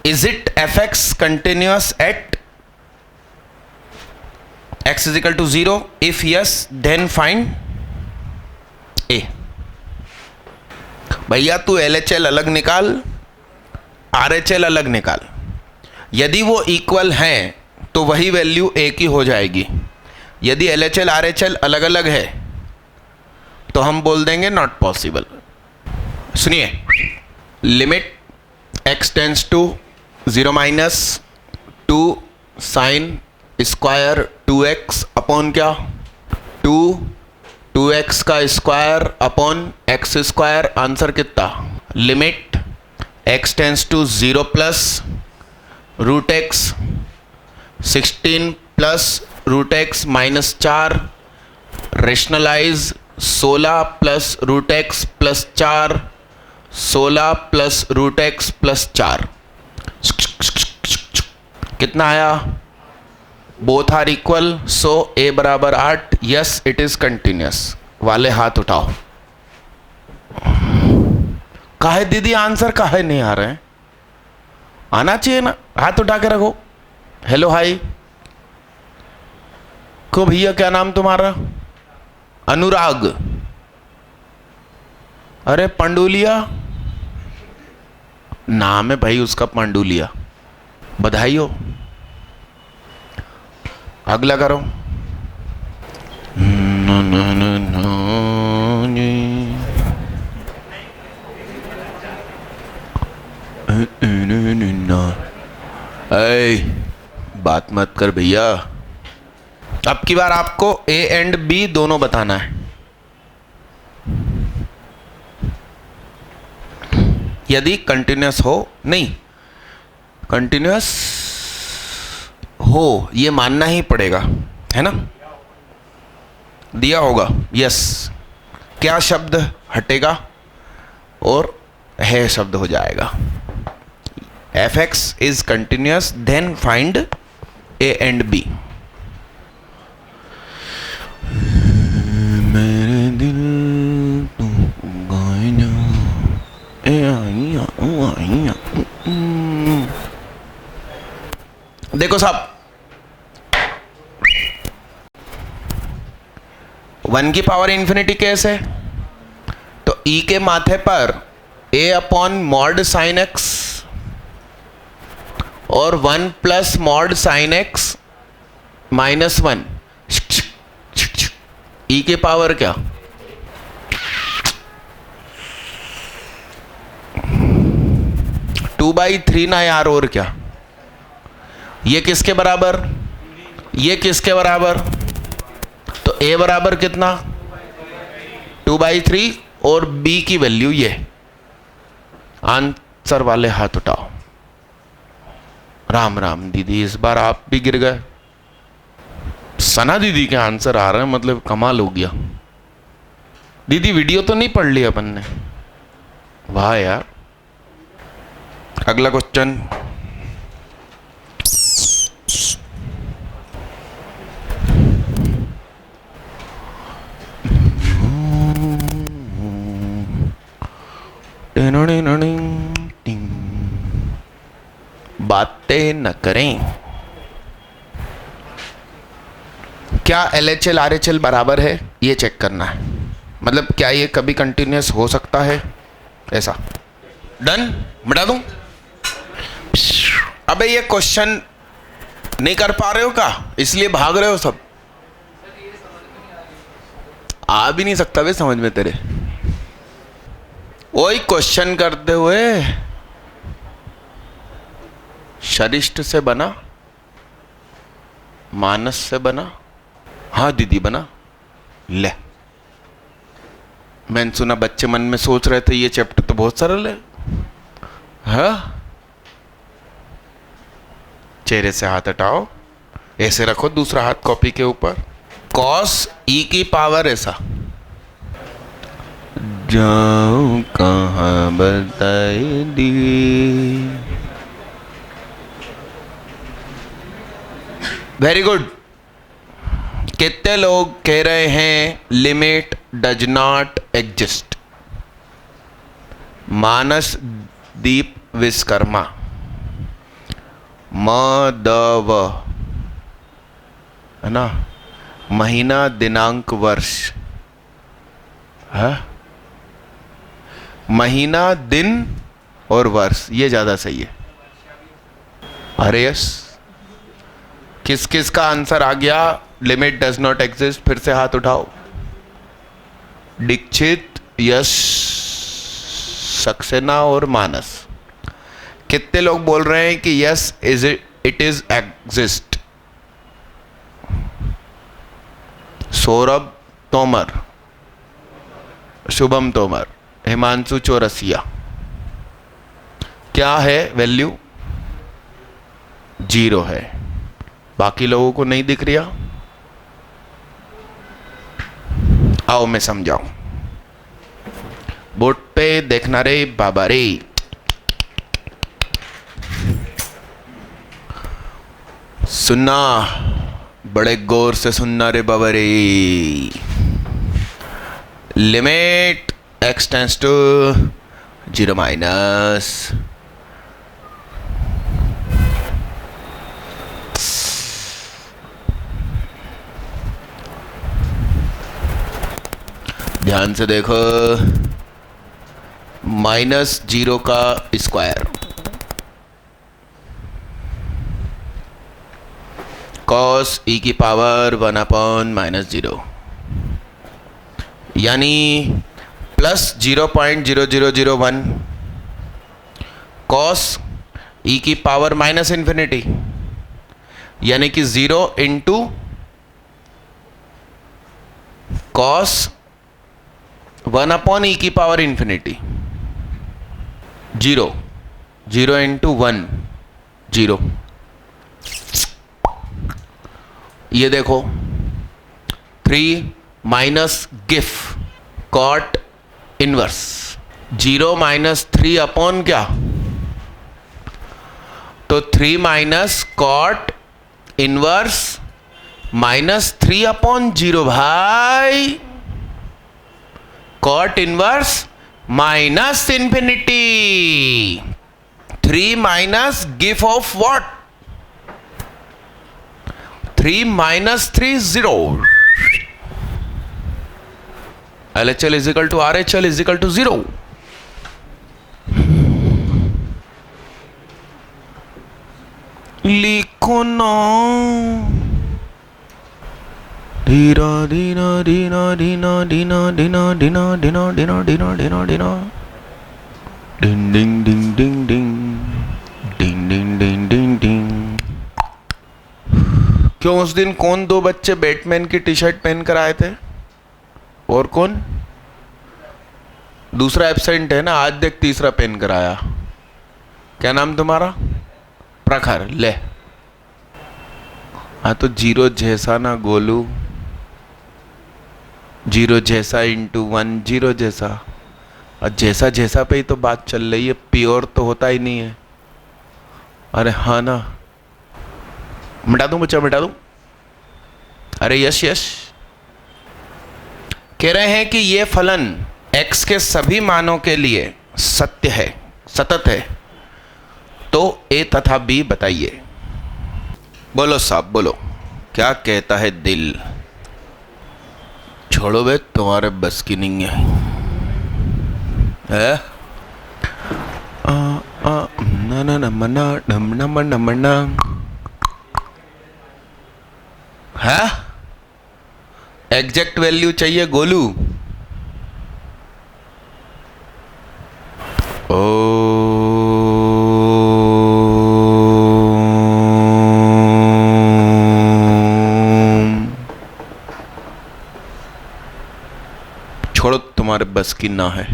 Is it fx continuous at x is equal to 0? If yes then find A. भैया तू LHL अलग निकाल, RHL अलग निकाल। यदि वो इक्वल हैं तो वही वैल्यू ए की हो जाएगी। यदि LHL RHL अलग अलग है तो हम बोल देंगे नॉट पॉसिबल। सुनिए, limit x tends to 0 minus 2 sine square 2x upon क्या 2x का square upon x square. Answer कितना? Limit x tends to 0 plus root X 16 plus root X minus 4 rationalise 16 plus root X plus 4 16 plus root X plus 4। कितना आया? Both are equal, so A बराबर 8। यस इट इज कंटिन्यूअस वाले हाथ उठाओ। काहे दीदी आंसर काहे नहीं आ रहे हैं? आना चाहिए ना, हाथ उठा के रखो। हेलो हाय को भैया, क्या नाम तुम्हारा? अनुराग। अरे पंडुलिया नाम है भाई उसका, पंडुलिया। बधाई हो। अगला करो। बात मत कर भैया। अब की बार आपको ए एंड बी दोनों बताना है। यदि कंटिन्यूस हो, नहीं कंटिन्यूस हो ये मानना ही पड़ेगा, है ना? दिया होगा, यस। क्या शब्द हटेगा और है शब्द हो जाएगा। fx is continuous, then find a and b। मेरे दिल तू गाना देखो साहब, 1 की पावर इंफिनिटी कैसे? तो e के माथे पर a upon mod sine x और 1 plus mod sine x minus 1, e के पावर क्या? टू बाई थ्री ना यार, और क्या? ये किसके बराबर, ये किसके बराबर? तो a बराबर कितना? 2/3 और b की वैल्यू ये। आंसर वाले हाथ उठाओ। राम राम दीदी, इस बार आप भी गिर गए। सना दीदी के आंसर आ रहे हैं, मतलब कमाल हो गया। दीदी वीडियो तो नहीं पढ़ ली अपन ने? वाह यार। अगला क्वेश्चन, बातें न करें। क्या LHL RHL बराबर है, ये चेक करना है। मतलब क्या ये कभी कंटिन्यूस हो सकता है ऐसा? डन, मिटा दूं? अबे ये क्वेश्चन नहीं कर पा रहे हो क्या, इसलिए भाग रहे हो सब? आ भी नहीं सकता वे समझ में तेरे। वही क्वेश्चन करते हुए शरिष्ठ से बना, मानस से बना। हाँ दीदी बना। ले, मैंने सुना बच्चे मन में सोच रहे थे ये चैप्टर तो बहुत सरल है। हाँ, चेहरे से हाथ हटाओ, ऐसे रखो दूसरा हाथ कॉपी के ऊपर। कॉस ई की पावर ऐसा, जाऊं कहाँ बताई दी। Very good. कितने लोग कह रहे हैं लिमिट डज नॉट एग्जिस्ट? मानस दीप विश्वकर्मा, मदव, है ना? महीना दिनांक वर्ष है, महीना दिन और वर्ष, ये ज्यादा सही है। अरे यस, किस किस का आंसर आ गया? लिमिट डज नॉट एग्जिस्ट, फिर से हाथ उठाओ। दीक्षित, यश, सक्सेना और मानस। कितने लोग बोल रहे हैं कि yes it is exist? Saurabh Tomar, Shubham Tomar, Himanshu Chaurasia. क्या है वैल्यू? 0 है। बाकी लोगों को नहीं दिख रहा? आओ मैं समझाऊं। बोर्ड पे देखना रे बाबा रे। सुनना, बड़े गौर से सुनना रे बाबा रे। Limit x tends to 0 minus ध्यान से देखो, -0 का स्क्वायर, कॉस e की पावर 1/-0, यानी प्लस 0.0001 कॉस e की पावर -∞, यानी कि 0 × कॉस 1 अपॉन ई की पावर इंफिनिटी, 0, 0 इंटू 1, 0। ये देखो 3 minus GIF cot inverse, 0 minus 3 upon क्या, तो 3 minus cot inverse minus 3 upon 0 भाई, cot inverse minus infinity, 3 minus GIF of what, 3 minus 3 0। LHL is equal to RHL is equal to 0। लिखो ना, धीरा धीरा धीरा धीरा धीरा धीरा धीरा धीरा धीरा धीरा धीरा धीरा, डिंग डिंग डिंग डिंग डिंग डिंग डिंग डिंग डिंग डिंग। क्यों उस दिन कौन 2 बच्चे बैटमैन की टी शर्ट पहन कर आए थे, और कौन दूसरा एब्सेंट है ना, आज देख तीसरा पहन कर आया। क्या नाम तुम्हारा, प्रखर। ले हाँ, तो 0 जैसा ना गोलू, 0 जैसा इंटू 1 0 जैसा, और जैसा जैसा पे ही तो बात चल रही है, प्योर तो होता ही नहीं है। अरे हाँ ना, मिटा दूं बच्चा, मिटा दूं। अरे यश यश कह रहे हैं कि ये फलन x के सभी मानों के लिए सत्य है, सतत है, तो a तथा b बताइए। बोलो साहब बोलो, क्या कहता है दिल। छोड़ो बे, तुम्हारे बस की नहीं है, ना ना ना मना नम नम नमना है। एग्जैक्ट वैल्यू चाहिए गोलू। छोड़ो, तुम्हारे बस की ना है।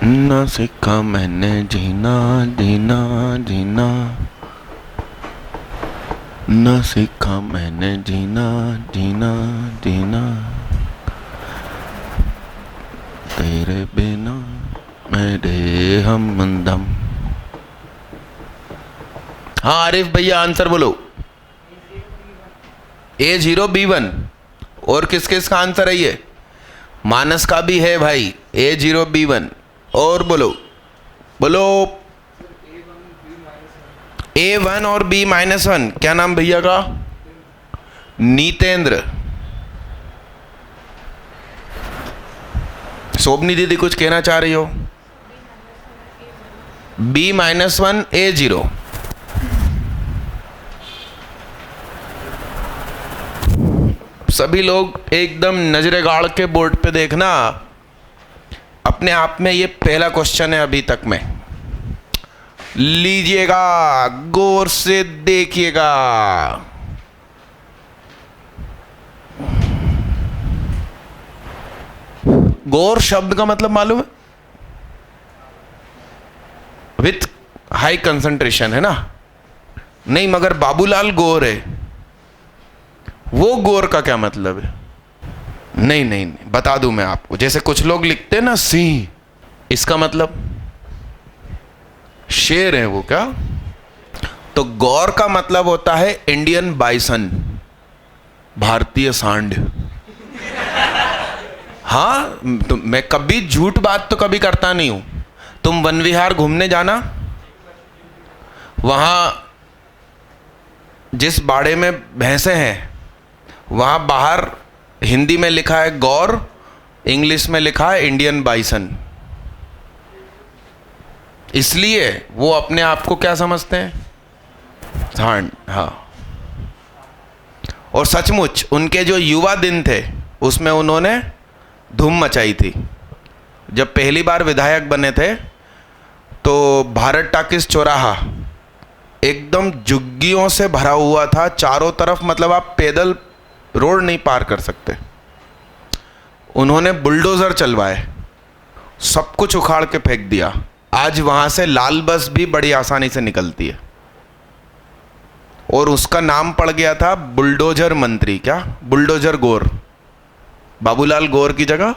ना सीखा मैंने जीना जीना जीना, ना सीखा मैंने जीना जीना जीना, तेरे बिना मेरे हमदम। हाँ आरिफ भैया आंसर बोलो। A0 B1, और किस किस का आंसर है ये, मानस का भी है भाई, A0 B1। और बोलो बोलो, A1 और B-1। क्या नाम भैया का, नीतेंद्र। शोभनी दीदी कुछ कहना चाह रही हो। B-1 A0। सभी लोग एकदम नजरे गाड़ के बोर्ड पे देखना। अपने आप में ये पहला क्वेश्चन है अभी तक में, लीजिएगा गौर से देखिएगा। गौर शब्द का मतलब मालूम है, विथ हाई कंसंट्रेशन है ना। नहीं मगर बाबूलाल गौर है, वो गौर का क्या मतलब है। नहीं नहीं नहीं, बता दूं मैं आपको। जैसे कुछ लोग लिखते हैं ना सिंह, इसका मतलब शेर है वो क्या। तो गौर का मतलब होता है इंडियन बाइसन, भारतीय सांड। हाँ तो मैं कभी झूठ बात तो कभी करता नहीं हूं। तुम वन विहार घूमने जाना, वहां जिस बाड़े में भैंसे हैं वहां बाहर हिंदी में लिखा है गौर, इंग्लिश में लिखा है इंडियन बाइसन। इसलिए वो अपने आप को क्या समझते हैं, सांड। हाँ, और सचमुच उनके जो युवा दिन थे उसमें उन्होंने धूम मचाई थी। जब पहली बार विधायक बने थे तो भारत टाकिस चौराहा एकदम झुग्गियों से भरा हुआ था चारों तरफ, मतलब आप पैदल रोड नहीं पार कर सकते। उन्होंने बुलडोज़र चलवाए, सब कुछ उखाड़ के फेंक दिया। आज वहाँ से लाल बस भी बड़ी आसानी से निकलती है, और उसका नाम पड़ गया था बुलडोजर मंत्री। क्या? बुलडोजर गौर। बाबूलाल गौर की जगह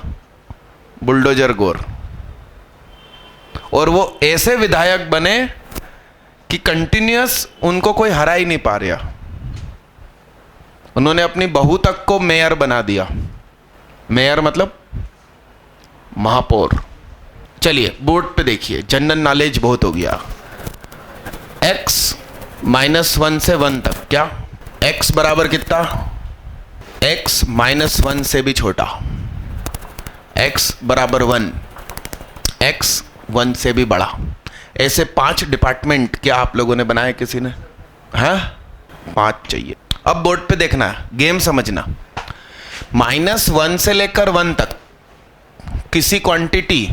बुलडोजर गौर। और वो ऐसे विधायक बने कि कंटिन्यूअस उनको कोई हरा ही नहीं पा रहा। उन्होंने अपनी बहू तक को मेयर बना दिया। मेयर मतलब महापौर। चलिए बोर्ड पे देखिए, जनरल नॉलेज बहुत हो गया। x -1 से 1 तक, क्या x बराबर कितना? x -1 से भी छोटा, x बराबर 1, x 1 से भी बड़ा। ऐसे 5 डिपार्टमेंट क्या आप लोगों ने बनाए? किसी ने? हाँ, 5 चाहिए। अब बोर्ड पे देखना है, गेम समझना। -1 से लेकर 1 तक किसी क्वांटिटी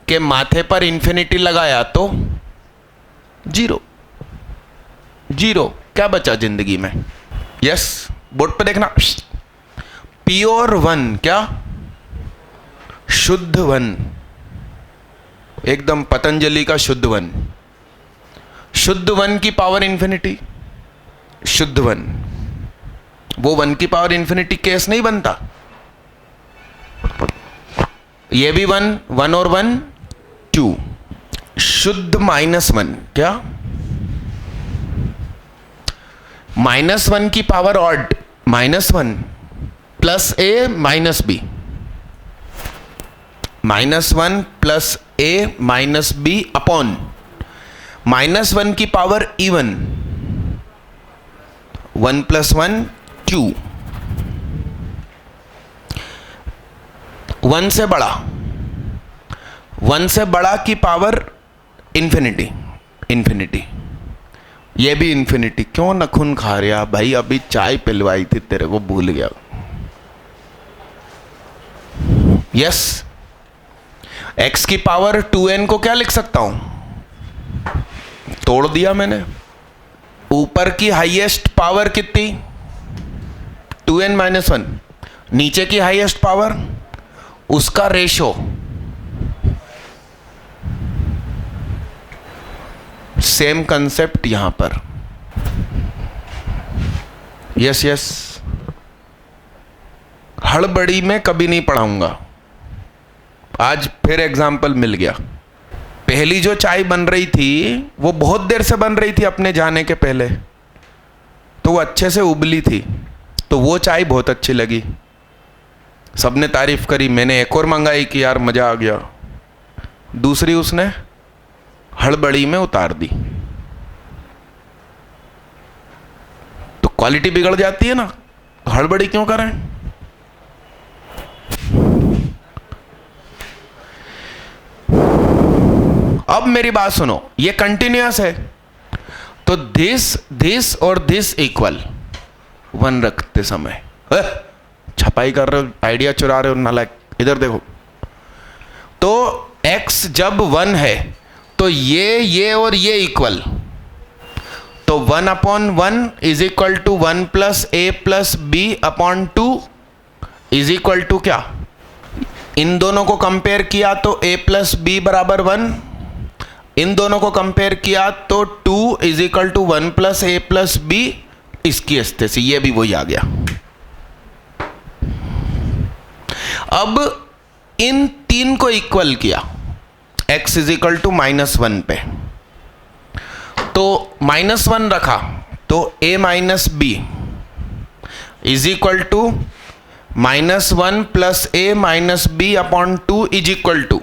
के माथे पर इंफिनिटी लगाया तो 0 0। क्या बचा जिंदगी में? यस, बोर्ड पे देखना। प्योर 1, क्या? शुद्ध 1, एकदम पतंजलि का शुद्ध 1। शुद्ध 1 की पावर इंफिनिटी, शुद्ध 1। वो 1 की पावर इंफिनिटी केस नहीं बनता। ये भी 1, 1 और 1 2। शुद्ध -1, क्या? -1 की power odd, -1 plus a minus b, -1 plus a minus b upon -1 की पावर इवन, 1 + 1 2। 1 से बड़ा, 1 से बड़ा की पावर इंफिनिटी, इंफिनिटी। ये भी इंफिनिटी। क्यों नखुन खा रहा भाई? अभी चाय पिलवाई थी तेरे को, भूल गया। यस, x की पावर 2n को क्या लिख सकता हूं? तोड़ दिया मैंने। ऊपर की हाईएस्ट पावर कितनी? 2n - 1। नीचे की हाईएस्ट पावर, उसका रेशो। सेम कंसेप्ट यहां पर। यस यस, हड़बड़ी में कभी नहीं पढ़ाऊंगा। आज फिर एग्जाम्पल मिल गया। पहली जो चाय बन रही थी वो बहुत देर से बन रही थी अपने जाने के पहले, तो वो अच्छे से उबली थी, तो वो चाय बहुत अच्छी लगी, सबने तारीफ करी। मैंने एक और मंगाई कि यार मज़ा आ गया। दूसरी उसने हड़बड़ी में उतार दी, तो क्वालिटी बिगड़ जाती है ना। हड़बड़ी क्यों करें? अब मेरी बात सुनो, ये कंटिन्यूअस है, तो दिस और दिस इक्वल 1 रखते समय छपाई कर रहे हो, आइडिया चुरा रहे हो नालायक। इधर देखो, तो x जब 1 है तो ये और ये इक्वल, तो 1/1 is equal to 1 + a + b upon 2 is equal to क्या? इन दोनों को कंपेयर किया तो a + b = 1, इन दोनों को कंपेयर किया तो 2 is equal to 1 + a + b। इसकी स्थिति से ये भी वही आ गया। अब इन 3 को इक्वल किया x इज इक्वल टू -1 पे, तो -1 रखा तो a - b is equal to -1 + a - b upon 2 is equal to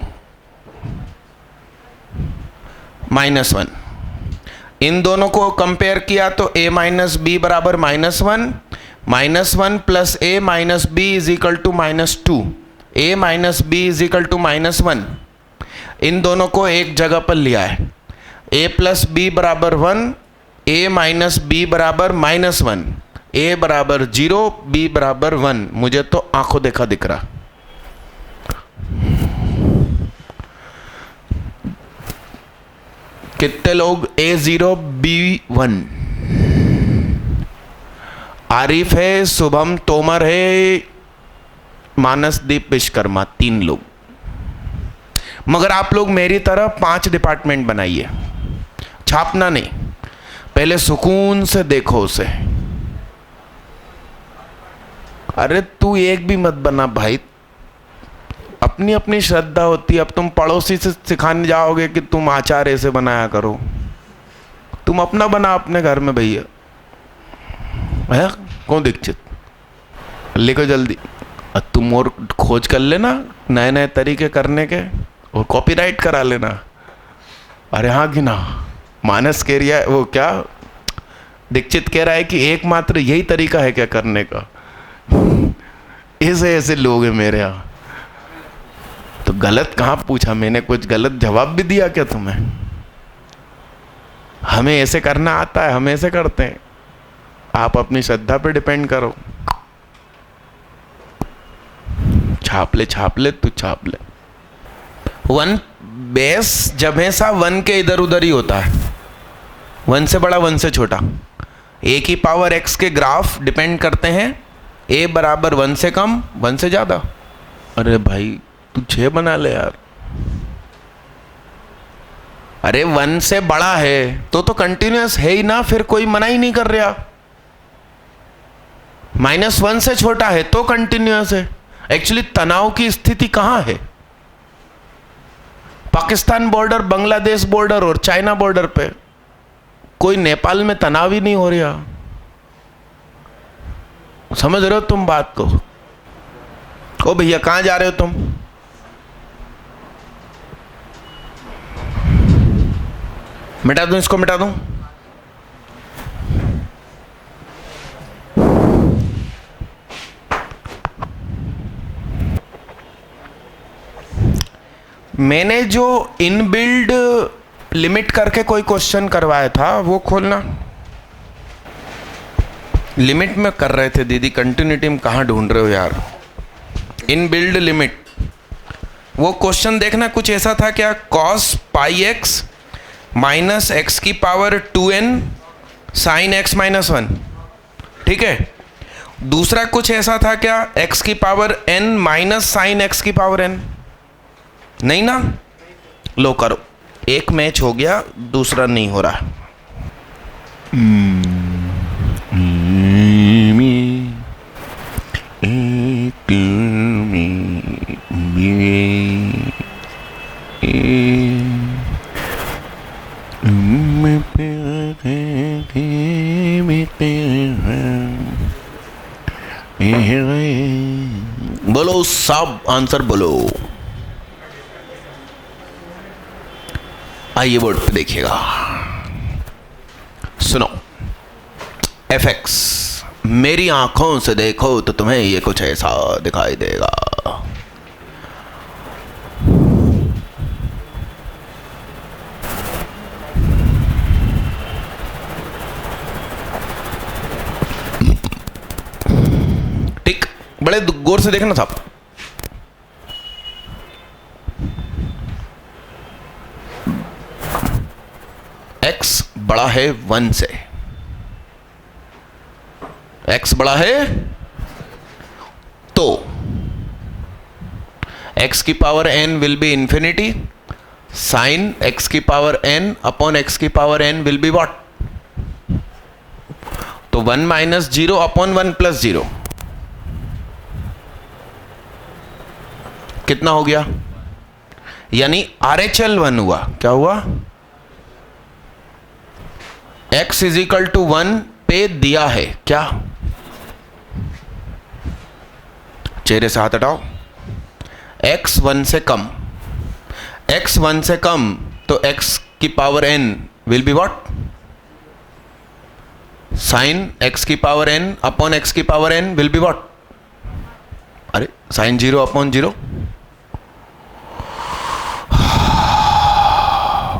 -1। इन दोनों को कंपेयर किया तो a - b बराबर -1, -1 + a - b is equal to -2, a - b is equal to -1। इन दोनों को एक जगह पर लिया है, a + b बराबर 1, a - b बराबर -1, a बराबर 0, b बराबर 1। मुझे तो आंखों देखा दिख रहा। कितने लोग? A0 B1। आरिफ है, शुभम तोमर है, मानसदीप विश्वकर्मा, 3 लोग। मगर आप लोग मेरी तरह 5 डिपार्टमेंट बनाइए, छापना नहीं, पहले सुकून से देखो उसे। अरे तू एक भी मत बना भाई, अपनी अपनी श्रद्धा होती है। अब तुम पड़ोसी से सिखाने जाओगे कि तुम आचार ऐसे बनाया करो, तुम अपना बना अपने घर में भैया। है कौन दीक्षित, लिखो जल्दी। तुम और खोज कर लेना नए नए तरीके करने के, और कॉपीराइट करा लेना। अरे हाँ कि ना, मानस कह रहा है, वो क्या दीक्षित कह रहा है कि एकमात्र यही तरीका है क्या करने का। ऐसे ऐसे लोग हैं मेरे यहाँ। तो गलत कहाँ पूछा मैंने, कुछ गलत जवाब भी दिया क्या तुम्हें? हमें ऐसे करना आता है, हम ऐसे करते हैं। आप अपनी श्रद्धा पे डिपेंड करो। छाप ले तू छाप ले। 1 बेस जब हमेशा 1 के इधर उधर ही होता है, 1 से बड़ा 1 से छोटा। a की पावर x के ग्राफ डिपेंड करते हैं a बराबर 1 से कम 1 से ज़्यादा। अरे भाई तू 6 बना ले यार। अरे 1 से बड़ा है तो कंटिन्यूअस है ही ना, फिर कोई मना ही नहीं कर रहा। -1 से छोटा है तो कंटिन्यूअस है। एक्चुअली तनाव की स्थिति कहां है? पाकिस्तान बॉर्डर, बांग्लादेश बॉर्डर और चाइना बॉर्डर पे। कोई नेपाल में तनाव ही नहीं हो रहा। समझ रहे हो तुम बात को? ओ भैया कहां जा रहे हो तुम? मिटा दूं इसको, मिटा दूं? मैंने जो इनबिल्ड लिमिट करके कोई क्वेश्चन करवाया था वो खोलना। लिमिट में कर रहे थे दीदी, कंटिन्यूटी में कहाँ ढूंढ रहे हो यार? इनबिल्ड लिमिट, वो क्वेश्चन देखना। कुछ ऐसा था क्या, cos πx माइनस एक्स की power 2n sine x minus 1, ठीक है। दूसरा कुछ ऐसा था क्या, x की power n minus sine x की पावर n। नहीं ना? लो करो, एक मैच हो गया, दूसरा नहीं हो रहा। बोलो सब आंसर बोलो। आइए बोर्ड पे देखिएगा, सुनो। fx, मेरी आंखों से देखो तो तुम्हें ये कुछ ऐसा दिखाई देगा। ठीक, बड़े गौर से देखना साहब। x बड़ा है 1 से, x बड़ा है तो x की power n will be infinity, sine x की पावर n अपॉन x की power n will be what? तो 1 माइनस 0 अपॉन 1 प्लस 0 कितना हो गया? यानी RHL 1 हुआ। क्या हुआ? x इज इक्वल टू 1 पे दिया है क्या? चेहरे से हाथ हटाओ। x 1 से कम, x 1 से कम तो x की power n will be what? Sine x की पावर n अपॉन x की power n will be what? अरे sine 0 upon 0,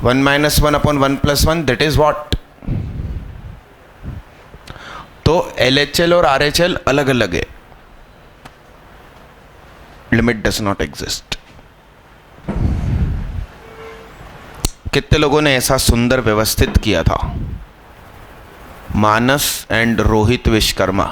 1 minus 1 upon 1 plus 1, that is what? तो LHL और RHL अलग अलग है। Limit does not exist. कितने लोगों ने ऐसा सुंदर व्यवस्थित किया था? मानस एंड रोहित विश्वकर्मा।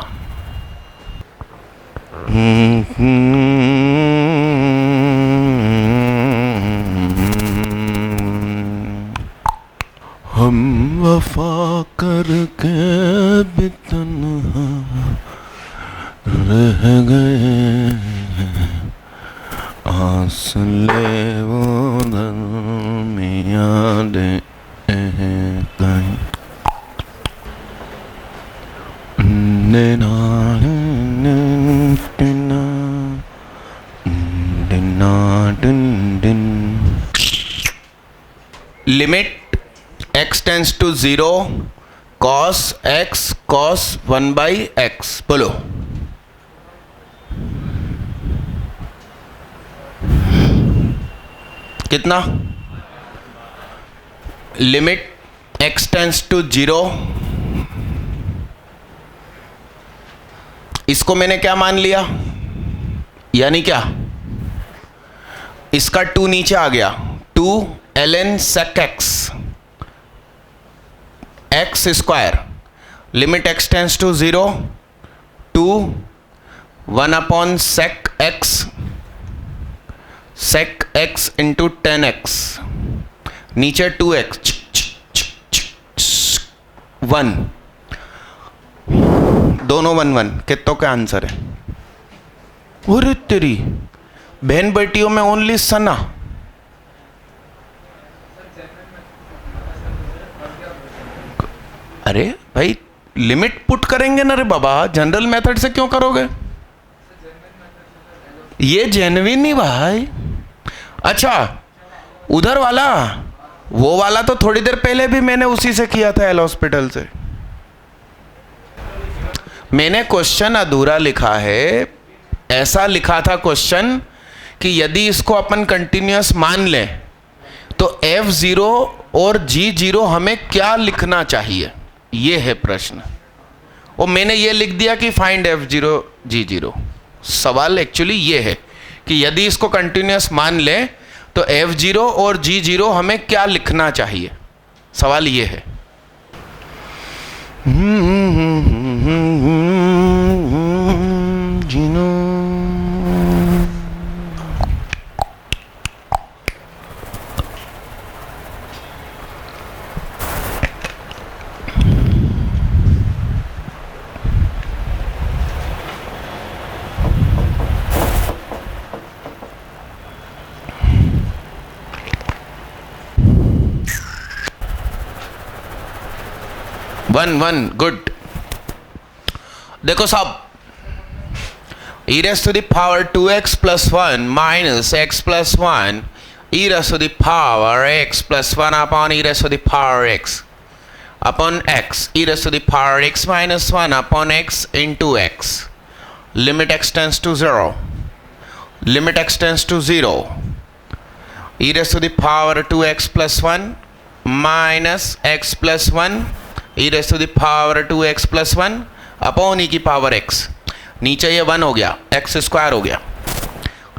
हम वफा करके भी तन्हा रह गए, आसले वो दरमियाँ दे कहीं limit x tends to 0 cos x cos 1/x। बोलो कितना? लिमिट x टेंस टू 0, इसको मैंने क्या मान लिया, यानी क्या, इसका 2 नीचे आ गया, 2 ln sec x x square, limit x tends to 0 2 1 sec x into 10x, नीचे 2x 1, दोनों 1 1, कितनों का आंसर है? अरे तेरी बहन बेटियों में ओनली सना। अरे भाई लिमिट पुट करेंगे ना रे बाबा, जनरल मेथड से क्यों करोगे? ये जेन्युइन नहीं भाई। अच्छा उधर वाला, वो वाला तो थोड़ी देर पहले भी मैंने उसी से किया था, एल हॉस्पिटल से। मैंने क्वेश्चन अधूरा लिखा है, ऐसा लिखा था क्वेश्चन कि यदि इसको अपन कंटिन्यूअस मान लें तो F0 और G0 हमें क्या लिखना चाहिए, ये है प्रश्न। और मैंने ये लिख दिया कि फाइंड F0 G0। सवाल एक्चुअली ये है कि यदि इसको कंटिन्यूअस मान लें तो F0 और G0 हमें क्या लिखना चाहिए, सवाल ये है। One good. देखो साहब, e raised to the power 2x plus 1 minus x plus 1 e raised to the power x plus 1 upon e raised to the power x upon x e raised to the power x minus 1 upon x into x, limit x tends to 0, limit x tends to 0, e raised to the power 2x plus 1 minus x plus 1 e raised to the power 2x plus 1 upon e की पावर x, नीचे ये 1 हो गया, x स्क्वायर हो गया,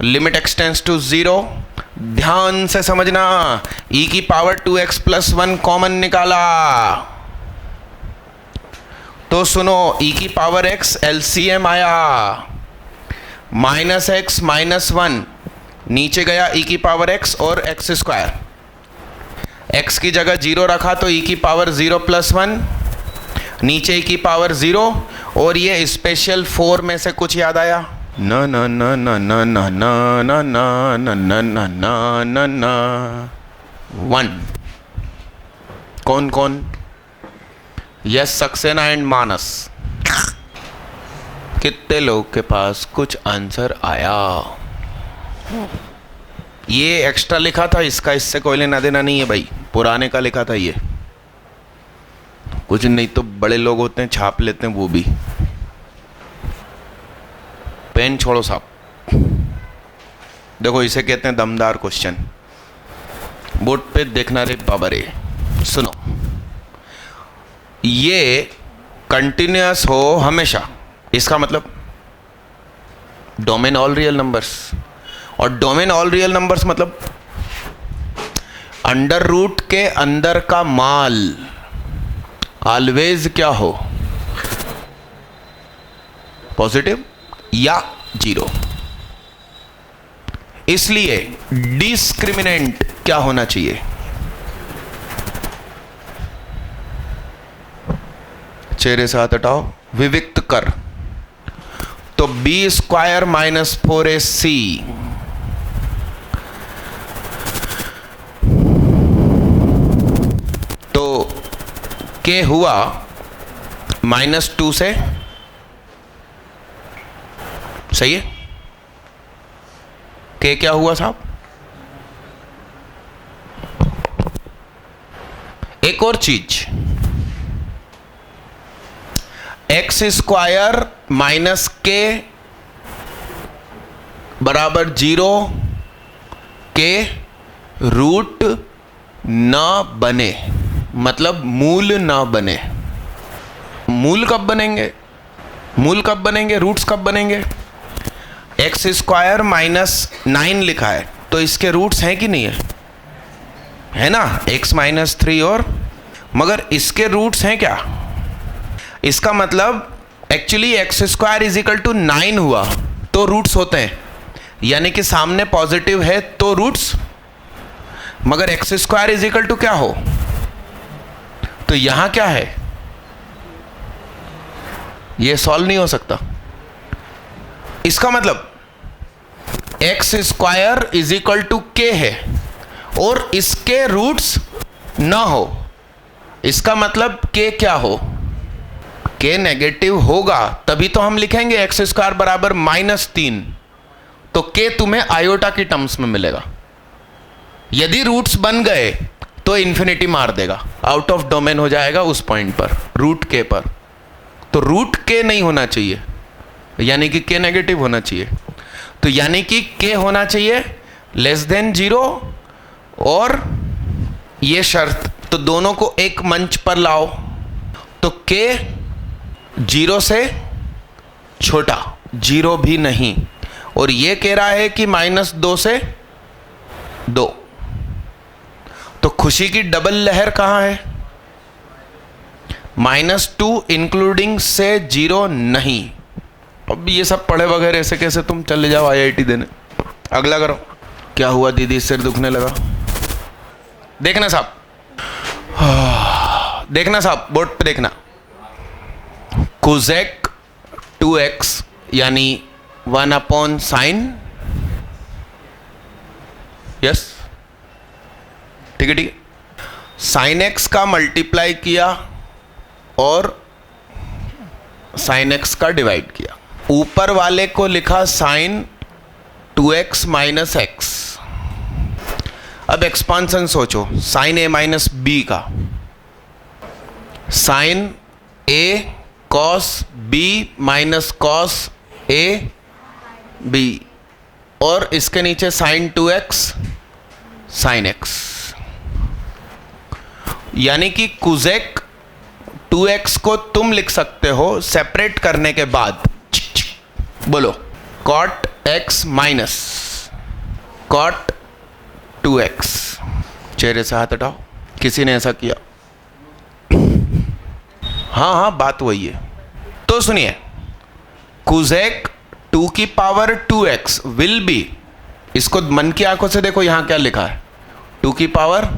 लिमिट x टेंस टू 0। ध्यान से समझना, e की पावर 2x प्लस 1 कॉमन निकाला तो सुनो, e की पावर x LCM आया, माइनस x माइनस 1, नीचे गया e की पावर x और x स्क्वायर, x की जगह 0 रखा तो e की पावर 0 प्लस 1, नीचे की पावर 0, और ये स्पेशल 4 में से कुछ याद आया? ना ना ना ना ना ना ना ना ना ना ना ना ना ना ना 1। कौन कौन? यस, सक्सेना एंड मानस। कितने लोग के पास कुछ आंसर आया? ये एक्स्ट्रा लिखा था, इसका इससे कोई लेना देना नहीं है भाई, पुराने का लिखा था ये। कुछ नहीं तो बड़े लोग होते हैं छाप लेते हैं वो भी। पेन छोड़ो साहब, देखो इसे कहते हैं दमदार क्वेश्चन। बोर्ड पे देखना रे बाबा रे। सुनो, ये कंटिन्यूअस हो हमेशा, इसका मतलब डोमेन ऑल रियल नंबर्स, और डोमेन ऑल रियल नंबर्स मतलब अंडर रूट के अंदर का माल ऑलवेज क्या हो, पॉजिटिव या 0। इसलिए डिस्क्रिमिनेंट क्या होना चाहिए? चेहरे से हाथ हटाओ, विविक्त कर। तो b² माइनस 4ac तो k हुआ -2 से, सही है? k क्या हुआ साहब? एक और चीज, x² माइनस k बराबर 0 के रूट न बने, मतलब मूल न बने। मूल कब बनेंगे? मूल कब बनेंगे? रूट्स कब बनेंगे? x² माइनस 9 लिखा है, तो इसके रूट्स हैं कि नहीं है? है ना, x माइनस 3 और, मगर इसके रूट्स हैं क्या? इसका मतलब actually x² is equal to 9 हुआ तो रूट्स होते हैं, यानी कि सामने पॉजिटिव है तो रूट्स, मगर x² इज इक्वल टू क्या हो, तो यहां क्या है? ये सॉल्व नहीं हो सकता। इसका मतलब x² is equal to k है और इसके रूट्स ना हो, इसका मतलब k क्या हो? k नेगेटिव होगा, तभी तो हम लिखेंगे x² बराबर -3, तो k तुम्हें आयोटा की टर्म्स में मिलेगा। यदि रूट्स बन गए तो इन्फिनिटी मार देगा, आउट ऑफ डोमेन हो जाएगा उस पॉइंट पर, रूट k पर। तो रूट k नहीं होना चाहिए, यानी कि k नेगेटिव होना चाहिए। तो यानी कि k होना चाहिए <0 और ये शर्त, तो दोनों को एक मंच पर लाओ। तो k 0 से छोटा, 0 भी नहीं, और ये कह रहा है कि -2 से 2। तो खुशी की डबल लहर कहां है? -2 इंक्लूडिंग से 0 नहीं। अब ये सब पढ़े वगैरह ऐसे कैसे तुम चले जाओ IIT देने। अगला करो। क्या हुआ दीदी, सिर दुखने लगा? देखना साहब, देखना साहब, बोर्ड पे देखना। कोसेक 2x यानी 1/sin, यस, ठीक है ठीक है। sin x का मल्टीप्लाई किया और sin x का डिवाइड किया, ऊपर वाले को लिखा sin 2x माइनस x। अब एक्सपांसन सोचो, sin a माइनस b का, sin a cos b minus cos a b, और इसके नीचे sin 2x sin x, यानी कि कोसेक 2x को तुम लिख सकते हो सेपरेट करने के बाद, बोलो, cot x minus cot 2x। चेहरे से हाथ हटाओ, किसी ने ऐसा किया? हाँ हाँ, बात वही है। तो सुनिए, कोसेक 2 की पावर 2x विल बी, इसको मन की आंखों से देखो, यहां क्या लिखा है? 2 की पावर,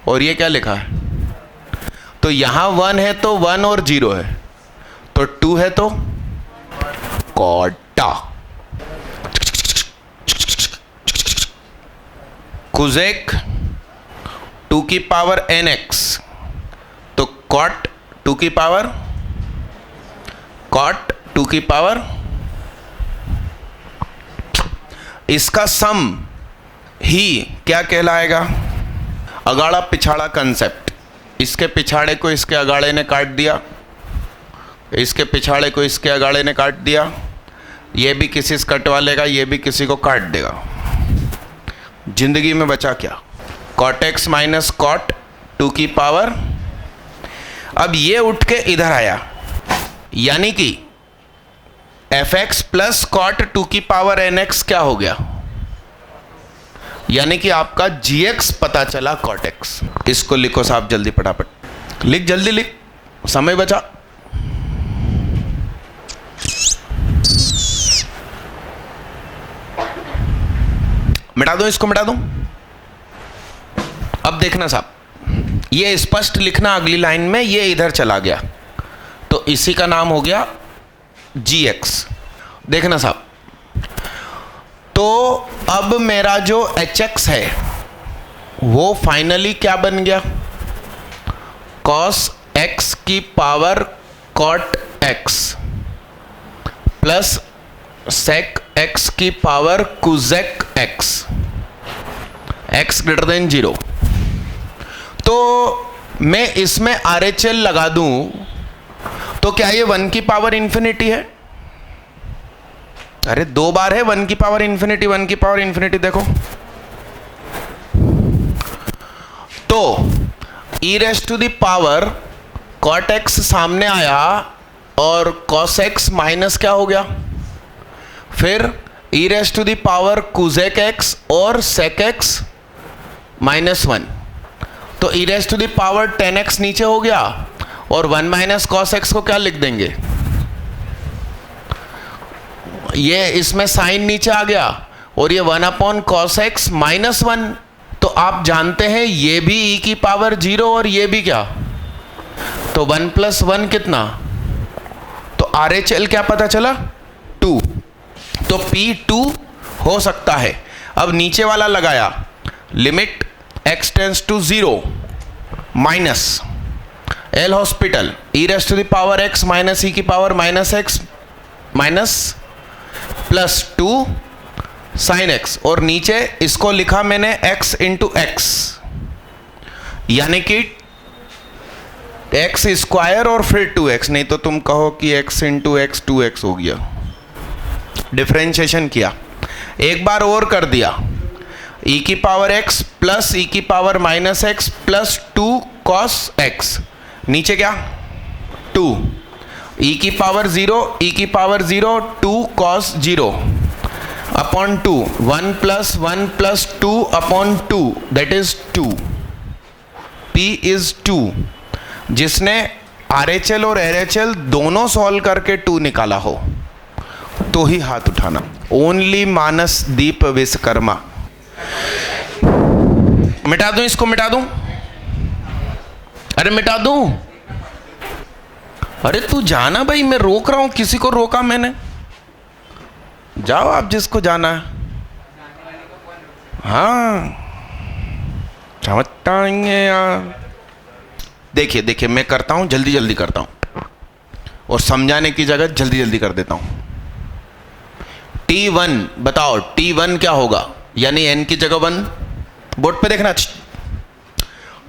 और ये क्या लिखा है? तो यहां 1 है तो 1 और 0 है, तो 2 है तो कॉटा। कोसेक 2 की पावर nx, तो कॉट 2 की पावर, कॉट 2 की पावर, इसका सम ही क्या कहलाएगा? अगाड़ा पिछाड़ा कंसेप्ट। इसके पिछाड़े को इसके अगाड़े ने काट दिया, इसके पिछाड़े को इसके अगाड़े ने काट दिया, ये भी किसी से कटवा लेगा, ये भी किसी को काट देगा। जिंदगी में बचा क्या? कॉट x माइनस कॉट 2 की पावर। अब ये उठ के इधर आया, यानी कि fx प्लस कॉट 2 की पावर nx क्या हो गया? यानी कि आपका gx पता चला कॉट x। इसको लिखो साहब जल्दी, फटाफट लिख, जल्दी लिख, समय बचा। मिटा दूं इसको, मिटा दूं। अब देखना साहब, ये स्पष्ट लिखना अगली लाइन में, ये इधर चला गया तो इसी का नाम हो गया gx। देखना साहब, तो अब मेरा जो hx है वो फाइनली क्या बन गया, cos x की power cot x plus sec x की power cosec x, x greater than 0। तो मैं इसमें RHL लगा दूं तो क्या ये 1 की पावर इंफिनिटी है? अरे 2 बार है 1 की पावर इंफिनिटी, 1 की पावर इंफिनिटी। देखो तो e raise to the power cot x सामने आया और cos x माइनस क्या हो गया, फिर e raise to the power cosec x और sec x माइनस 1, तो e raise to the power 10x नीचे हो गया और 1 माइनस cos x को क्या लिख देंगे, ये इसमें साइन नीचे आ गया और ये 1 अपॉन cos x माइनस 1। तो आप जानते हैं ये भी e की पावर 0 और ये भी क्या, तो 1 प्लस 1 कितना, तो RHL क्या पता चला 2, तो P2 हो सकता है। अब नीचे वाला लगाया, limit x tends to 0 minus L'Hospital e raise to the power x minus e की पावर minus x minus plus 2 sine x, और नीचे इसको लिखा मैंने x इंटू एक्स, यानी कि x स्क्वायर और फिर 2x, नहीं तो तुम कहो कि x इंटू एक्स 2x हो गया। डिफरेंशिएशन किया, एक बार और कर दिया, e की पावर x प्लस e की पावर minus x plus 2 cos x, नीचे क्या 2, e की पावर 0 e की power 0 2 cos 0 upon 2, 1 plus 2 upon 2 that is 2, p is 2। जिसने RHL और LHL दोनों सॉल्व करके 2 निकाला हो तो ही हाथ उठाना। ओनली मानस दीप विश्वकर्मा। मिटा दूं इसको, मिटा दूं, अरे मिटा दूं, अरे तू जाना भाई, मैं रोक रहा हूं, किसी को रोका मैंने, जाओ आप जिसको जाना है। हाँ समझताएंगे यार। देखिए देखिए मैं करता हूं, जल्दी जल्दी करता हूं और समझाने की जगह जल्दी जल्दी कर देता हूं। T1 बताओ, T1 क्या होगा, यानी n की जगह 1, बोर्ड पे देखना,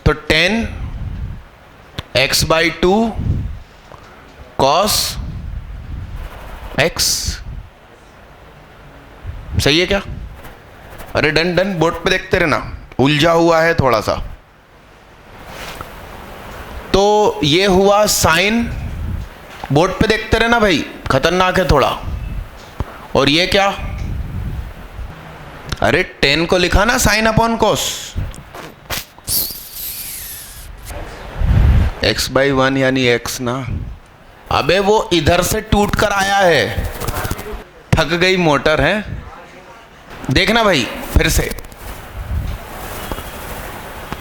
तो 10 x/2 cos x, सही है क्या? अरे डन डन, बोर्ड पे देखते रहना, उलझा हुआ है थोड़ा सा। तो ये हुआ साइन, बोर्ड पे देखते रहना भाई, खतरनाक है थोड़ा। और ये क्या, अरे 10 को लिखा ना साइन अपॉन कॉस, x/1 यानी x ना। अबे वो इधर से टूट कर आया है, थक गई मोटर है। देखना भाई फिर से,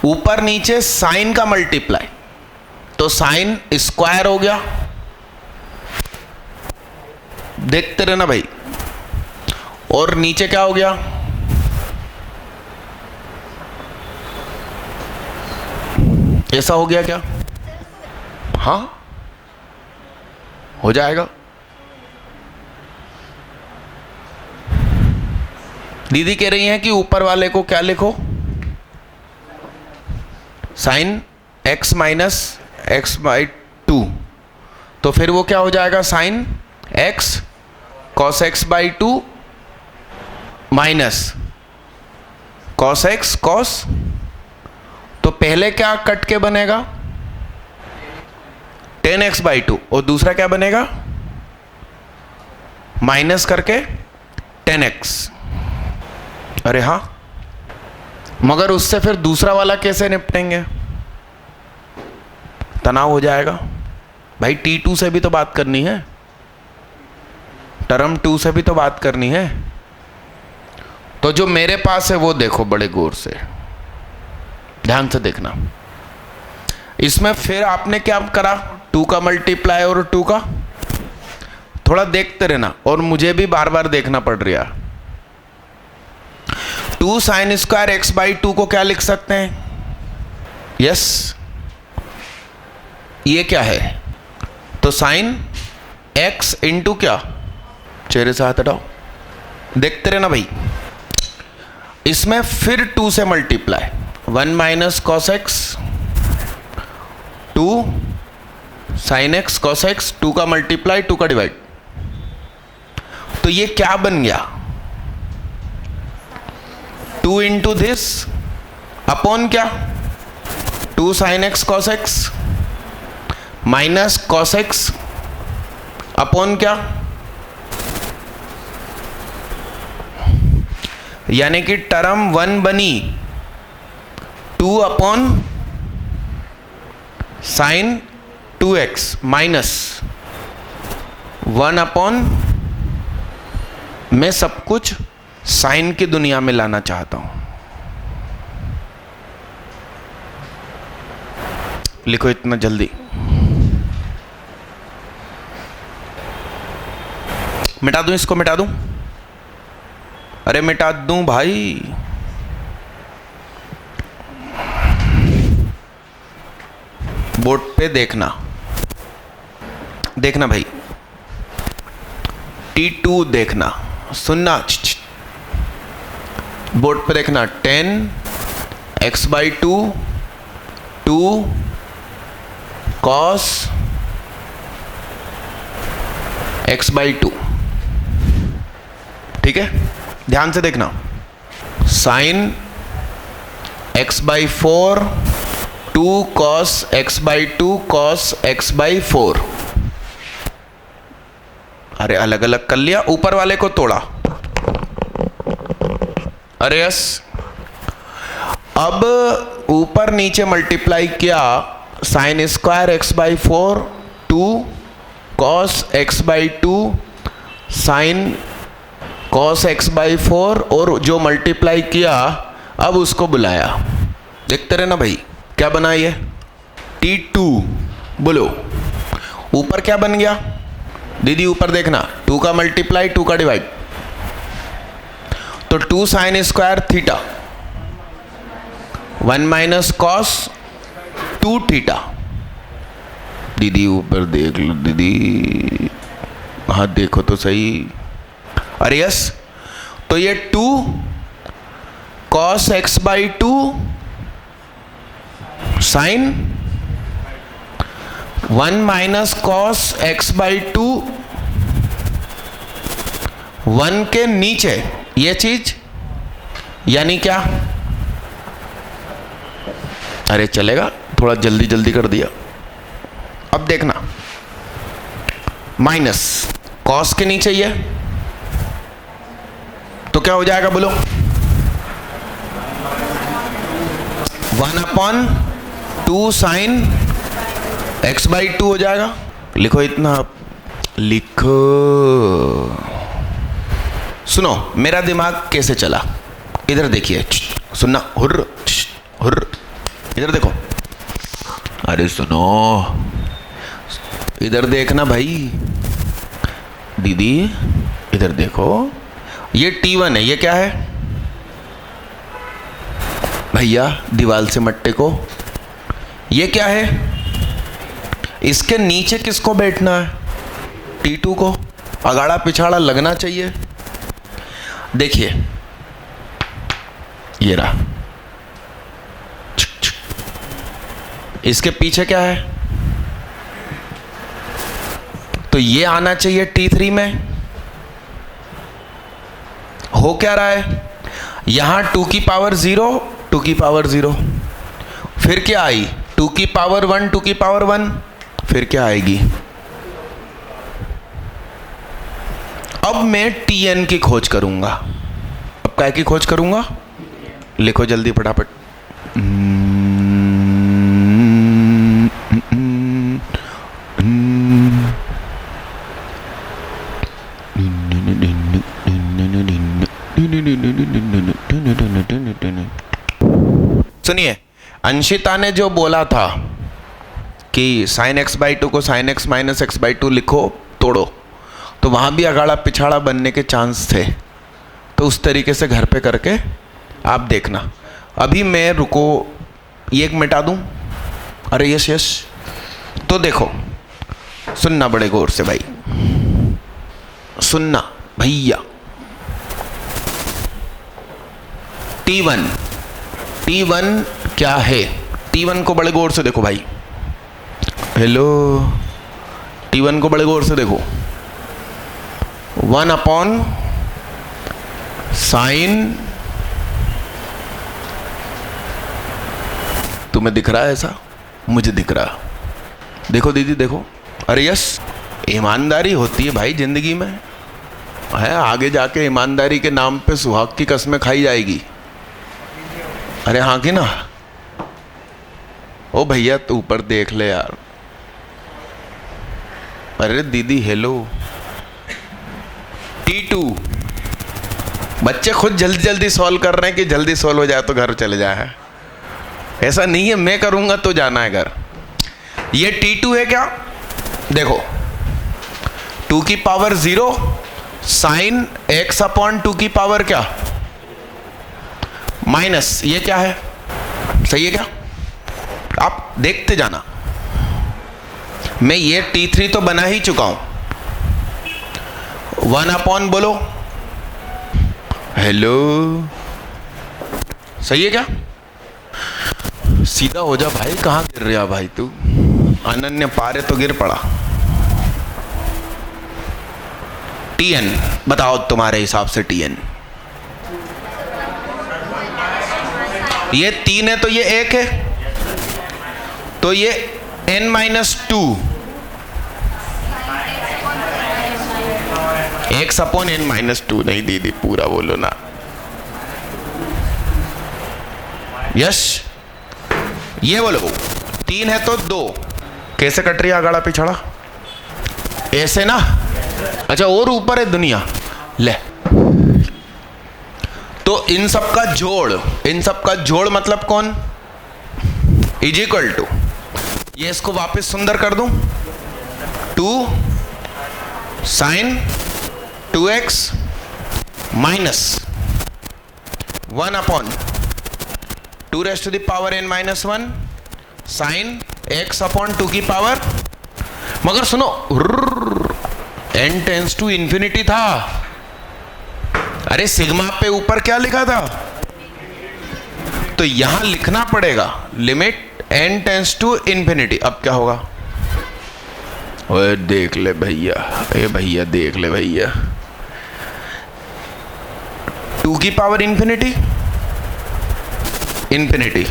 ऊपर नीचे साइन का मल्टीप्लाई, तो साइन स्क्वायर हो गया, देखते रहना भाई। और नीचे क्या हो गया, ऐसा हो गया क्या, हाँ हो जाएगा। दीदी कह रही हैं कि ऊपर वाले को क्या लिखो, साइन x माइनस x/2, तो फिर वो क्या हो जाएगा, sine x cos x/2 minus cos x cos, तो पहले क्या कट के बनेगा 10x/2 और दूसरा क्या बनेगा माइनस करके 10x। अरे हाँ, मगर उससे फिर दूसरा वाला कैसे निपटेंगे, तनाव हो जाएगा भाई। T2 से भी तो बात करनी है, टर्म 2 से भी तो बात करनी है। तो जो मेरे पास है वो देखो बड़े गौर से, ध्यान से देखना। इसमें फिर आपने क्या करा, 2 का मल्टीप्लाई और 2 का, थोड़ा देखते रहना और मुझे भी बार बार देखना पड़ रहा। 2 साइन स्क्वायर एक्स बाई 2 को क्या लिख सकते हैं? यस, ये क्या है? तो साइन एक्स इंटू क्या, चेहरे से हाथ हटाओ, देखते रहना भाई। इसमें फिर 2 से multiply, 1 minus cos x, 2 sine x cos x, 2 का मल्टीप्लाई 2 का डिवाइड। तो ये क्या बन गया? 2 इंटू दिस अपॉन क्या, 2 sine x cos x minus cos x upon क्या, यानी कि टर्म 1 बनी 2 अपॉन साइन 2x माइनस 1 अपॉन, मैं सब कुछ साइन की दुनिया में लाना चाहता हूं। लिखो इतना जल्दी, मिटा दूं इसको, मिटा दूं? अरे मिटा दूं भाई, बोर्ड पे देखना, देखना भाई, T2 देखना, सुनना, बोर्ड पे देखना। 10 x by 2 2 cos x by 2, ठीक है? ध्यान से देखना, sine x by 4 2 cos x by 2 cos x by 4। अरे अलग अलग कर लिया, ऊपर वाले को तोड़ा। अरे यस, अब ऊपर नीचे मल्टीप्लाई किया, sine square x by 4 2 cos x by 2 sine cos x by 4, और जो मल्टीप्लाई किया अब उसको बुलाया। देखते रहे ना भाई, क्या बना ये? T2। बोलो ऊपर क्या बन गया दीदी? ऊपर देखना, 2 का मल्टीप्लाई 2 का डिवाइड, तो 2 sine square theta 1 minus cos 2 theta. दीदी ऊपर देख लो दीदी, हाँ देखो तो सही। अरे यस, तो ये 2 cos x by 2 sine 1 minus cos x by 2, 1 के नीचे ये चीज, यानी क्या? अरे चलेगा, थोड़ा जल्दी जल्दी कर दिया। अब देखना, माइनस कॉस के नीचे ये, तो क्या हो जाएगा बोलो? 1 अपॉन 2 साइन एक्स बाई 2 हो जाएगा। लिखो इतना, लिखो। सुनो मेरा दिमाग कैसे चला, इधर देखिए, सुनना, हुर्र हुर्र, इधर देखो। अरे सुनो, इधर देखना भाई, दीदी इधर देखो, ये T1 है, ये क्या है भैया? दीवाल से मट्टे को, ये क्या है? इसके नीचे किसको बैठना है? T2 को। अगाड़ा पिछाड़ा लगना चाहिए। देखिए ये रहा, इसके पीछे क्या है? तो ये आना चाहिए T3 में। हो क्या रहा है? यहां 2 की पावर 0 2 की पावर 0, फिर क्या आई? 2 की पावर 1 2 की पावर 1, फिर क्या आएगी? अब मैं Tn की खोज करूंगा। अब काय की खोज करूंगा? लिखो जल्दी फटाफट। सुनिए, अंशिता ने जो बोला था कि साइन एक्स बाई टू को sine x minus x by two लिखो, तोड़ो, तो वहाँ भी अगाड़ा पिछाड़ा बनने के चांस थे। तो उस तरीके से घर पे करके आप देखना। अभी मैं रुको, ये एक मिटा दूँ। अरे यस यस, तो देखो, सुनना बड़े गौर से भाई, सुनना भैया। T1, T1 क्या है? T1 को बड़े गौर से देखो भाई। हेलो, T1 को बड़े गौर से देखो। 1 अपॉन साइन, तुम्हें दिख रहा है ऐसा? मुझे दिख रहा। देखो दीदी देखो। अरे यस, ईमानदारी होती है भाई जिंदगी में, है आगे जाके ईमानदारी के नाम पे सुहाग की कस्में खाई जाएगी। अरे हाँ कि ना? ओ भैया तू ऊपर देख ले यार। अरे दीदी हेलो। T2, बच्चे खुद जल्दी जल्दी सॉल्व कर रहे हैं कि जल्दी सॉल्व हो जाए तो घर चले जाए। ऐसा नहीं है मैं करूंगा तो जाना है घर। ये T2 है क्या? देखो, 2 की पावर 0 साइन x अपॉन 2 की पावर क्या? माइनस, ये क्या है? सही है क्या? आप देखते जाना। मैं ये T3 तो बना ही चुका हूं। 1 अपॉन बोलो, हेलो, सही है क्या? सीधा हो जा भाई, कहां गिर रहा भाई तू? अनन्य पारे तो गिर पड़ा। Tn बताओ तुम्हारे हिसाब से Tn। ये 3 है तो ये 1 है, तो ये n-2 x अपॉन n-2। नहीं दीदी पूरा बोलो ना। यस, ये बोलो। 3 है तो 2, कैसे कट रही है आगाड़ा पिछाड़ा? ऐसे ना। अच्छा, और ऊपर है दुनिया। ले, तो इन सब का जोड़, इन सब का जोड़ मतलब कौन? इज इक्वल टू, ये इसको वापस सुंदर कर दूं, 2 sine 2x minus 1 upon 2 raise to the power n-1 sine x upon 2 की पावर। मगर सुनो, n टेंस टू इंफिनिटी था। अरे सिग्मा पे ऊपर क्या लिखा था? तो यहां लिखना पड़ेगा limit n tends to infinity. अब क्या होगा? ओए देख ले भैया, ए भैया देख ले भैया, 2 की power infinity, infinity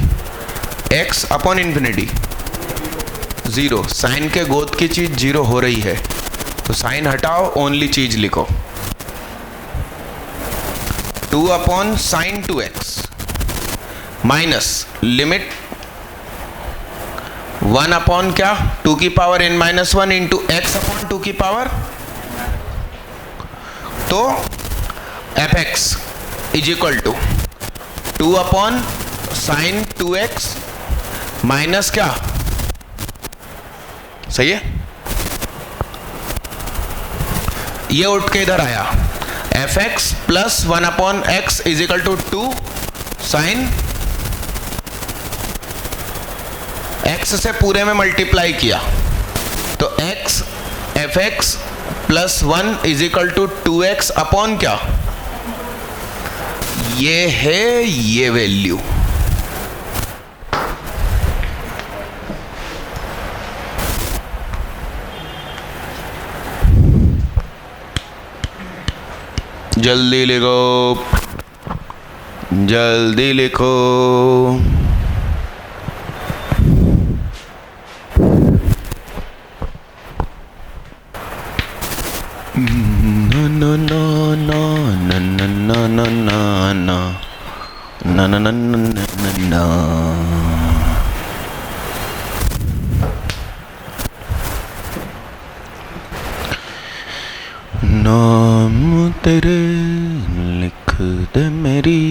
x upon infinity 0। Sine के गोद की चीज 0 हो रही है तो साइन हटाओ, ओनली चीज लिखो, 2 अपॉन sine 2x minus limit 1 upon क्या? 2 की power n-1 into x upon 2 की पावर। तो fx इज इक्वल टू 2 अपॉन साइन 2x माइनस क्या? सही है? ये उठ के इधर आया, fx plus 1 upon x is equal to 2 sine x से पूरे में मल्टीप्लाई किया तो x fx plus 1 is equal to 2x upon क्या? ये है ये वैल्यू। जल्दी लिखो, जल्दी लिखो। No no no no no no no no no no no no no no। नाम तेरे लिख दे मेरी।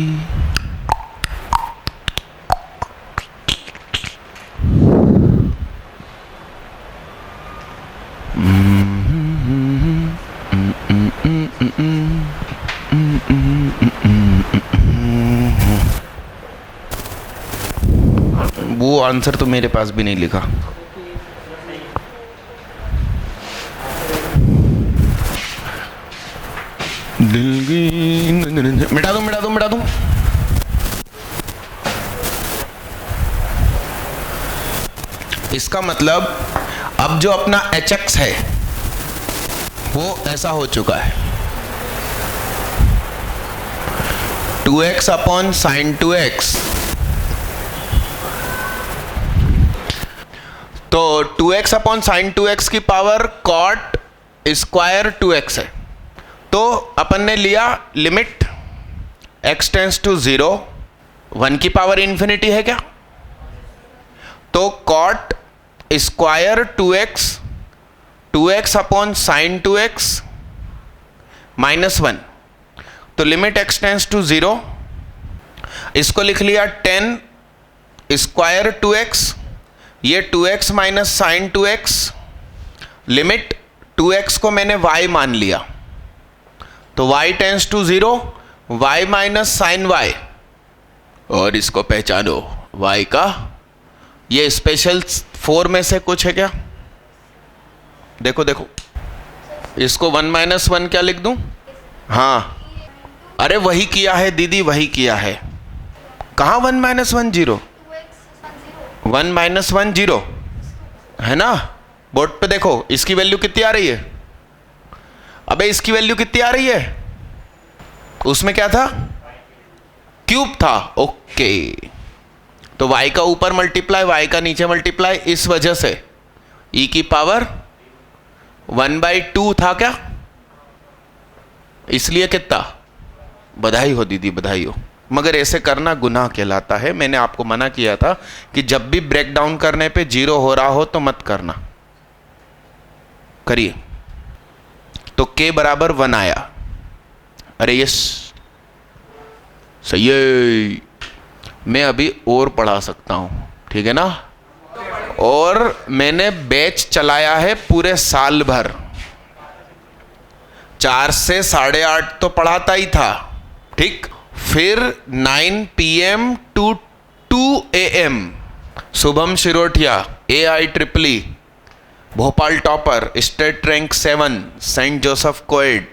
वो आंसर तो मेरे पास भी नहीं लिखा। दिल की मिटा दूं मिटा दूं मिटा दूं। इसका मतलब अब जो अपना hx है वो ऐसा हो चुका है 2x अपॉन साइन 2x। तो 2x अपॉन साइन 2x की पावर कॉट स्क्वायर 2x है। तो अपन ने लिया लिमिट x टेंस टू 0, 1 की पावर इंफिनिटी है क्या, तो cot square 2x upon sine 2x minus 1। तो लिमिट x टेंस टू 0, इसको लिख लिया 10 स्क्वायर 2x, ये 2x minus sign 2x, limit 2x को मैंने y मान लिया, तो y tends to 0, y minus sine y, और इसको पहचानो y का ये स्पेशल 4 में से कुछ है क्या। देखो देखो, इसको 1 माइनस 1 क्या लिख दूं, हाँ अरे वही किया है दीदी, वही किया है। कहाँ 1 माइनस 1 0, 1 माइनस 1 0 है ना। बोर्ड पे देखो इसकी वैल्यू कितनी आ रही है, अबे इसकी वैल्यू कितनी आ रही है, उसमें क्या था, क्यूब था, ओके। तो y का ऊपर मल्टीप्लाई, y का नीचे मल्टीप्लाई, इस वजह से e की पावर 1/2 था क्या, इसलिए कितना, बधाई हो दीदी बधाई हो। मगर ऐसे करना गुनाह कहलाता है। मैंने आपको मना किया था कि जब भी ब्रेक डाउन करने पे 0 हो रहा हो तो मत करना, करिए। तो k बराबर 1 आया, अरे यस सही है। मैं अभी और पढ़ा सकता हूं, ठीक है ना। और मैंने बैच चलाया है पूरे साल भर, 4 से 8:30 तो पढ़ाता ही था, ठीक। फिर 9 PM to 2 AM Shubham Shirotia AIEEE Bhopal topper, state rank 7, saint Joseph coed,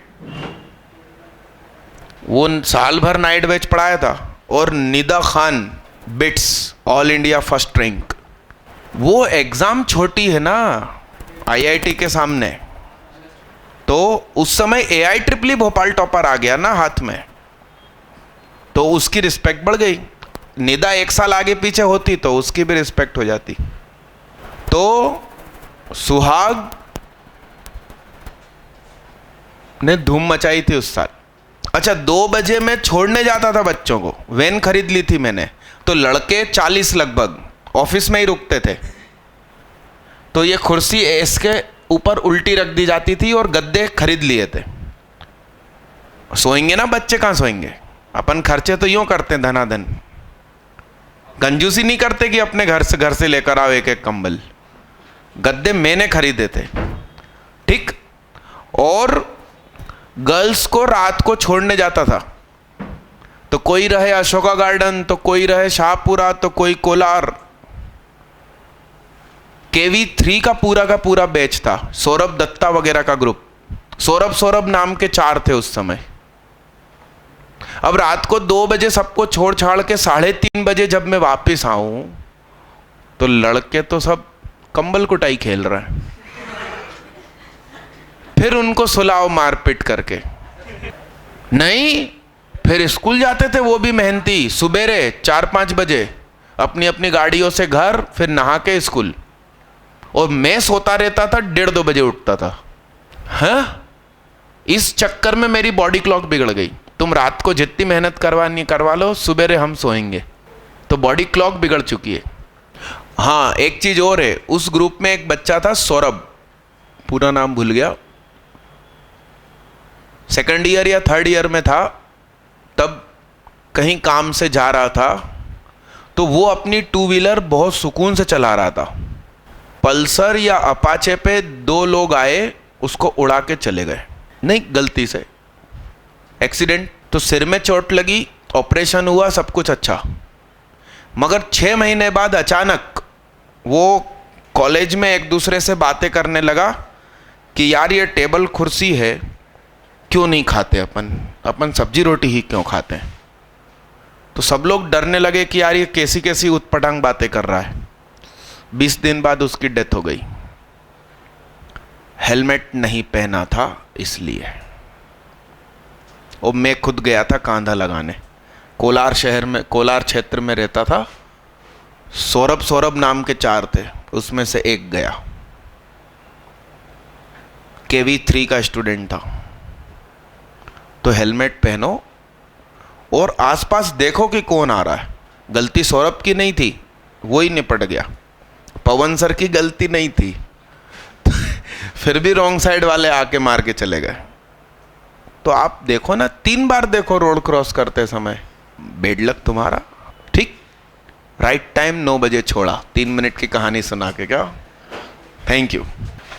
वो साल भर नाइट बैच पढ़ाया था। और Nida Khan BITS all India first rank. वो एग्जाम छोटी है ना IIT के सामने, तो उस समय AIEEE भोपाल टॉपर आ गया ना हाथ में, तो उसकी रिस्पेक्ट बढ़ गई। निदा 1 साल आगे पीछे होती तो उसकी भी रिस्पेक्ट हो जाती। तो सुहाग ने धूम मचाई थी उस साल। अच्छा 2 बजे मैं छोड़ने जाता था बच्चों को, वैन खरीद ली थी मैंने, तो लड़के 40 लगभग ऑफिस में ही रुकते थे। तो ये कुर्सी इसके ऊपर उल्टी रख दी जाती थी और गद्दे खरीद लिए थे। सोएंगे ना बच्चे, कहाँ सोएंगे, अपन खर्चे तो यूं करते हैं धनाधन, कंजूसी नहीं करते कि अपने घर से लेकर आओ एक एक कंबल। गद्दे मैंने खरीदे थे, ठीक। और गर्ल्स को रात को छोड़ने जाता था, तो कोई रहे अशोका गार्डन, तो कोई रहे शाहपुरा, तो कोई कोलार। KV3 का पूरा बैच था, सौरभ दत्ता वगैरह का ग्रुप, सौरभ नाम के 4 थे उस समय। अब रात को 2 बजे सबको छोड़ छाड़ के 3:30 बजे जब मैं वापस आऊं, तो लड़के तो सब कंबल कुटाई खेल रहे हैं। फिर उनको सुलाओ मारपीट करके, नहीं फिर स्कूल जाते थे वो भी मेहनती, सुबेरे 4-5 बजे अपनी अपनी गाड़ियों से घर, फिर नहा के स्कूल। और मैं सोता रहता था, 1:30-2 बजे उठता था। हाँ, इस चक्कर में मेरी बॉडी क्लॉक बिगड़ गई। तुम रात को जितनी मेहनत करवा लो, सुबेरे हम सोएंगे, तो बॉडी क्लॉक बिगड़ चुकी है। हाँ एक चीज और है, उस ग्रुप में एक बच्चा था सौरभ, पूरा नाम भूल गया, 2nd ईयर या 3rd ईयर में था, तब कहीं काम से जा रहा था, तो वो अपनी 2 व्हीलर बहुत सुकून से चला रहा था। पल्सर या अपाचे पे 2 लोग आए, उसको उड़ा के चले गए, नहीं गलती से एक्सीडेंट, तो सिर में चोट लगी, ऑपरेशन हुआ, सब कुछ अच्छा, मगर 6 महीने बाद अचानक वो कॉलेज में एक दूसरे से बातें करने लगा कि यार ये टेबल कुर्सी है क्यों नहीं खाते, अपन सब्जी रोटी ही क्यों खाते हैं। तो सब लोग डरने लगे कि यार ये कैसी कैसी उटपटांग बातें कर रहा है। 20 दिन बाद उसकी डेथ हो गई। हेलमेट नहीं पहना था इसलिए। और मैं खुद गया था कांधा लगाने। कोलार शहर में, कोलार क्षेत्र में रहता था। सौरभ नाम के 4 थे, उसमें से एक गया। KV3 का स्टूडेंट था। तो हेलमेट पहनो और आसपास देखो कि कौन आ रहा है। गलती सौरभ की नहीं थी, वो ही निपट गया। पवन सर की गलती नहीं थी फिर भी रॉन्ग साइड वाले आके मार के चले गए। तो आप देखो ना, 3 बार देखो रोड क्रॉस करते समय। बेड लक तुम्हारा। ठीक, राइट टाइम 9 बजे छोड़ा। 3 मिनट की कहानी सुना के क्या। Thank you.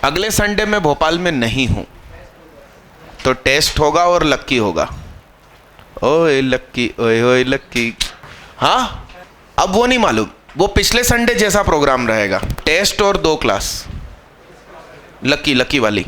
अगले संडे में भोपाल में नहीं हूं, तो टेस्ट होगा और लक्की होगा। ओए लक्की, ओए ओए लक्की। हाँ, अब वो नहीं मालूम, वो पिछले संडे जैसा प्रोग्राम रहेगा। टेस्ट और 2 क्लास, लक्की वाली।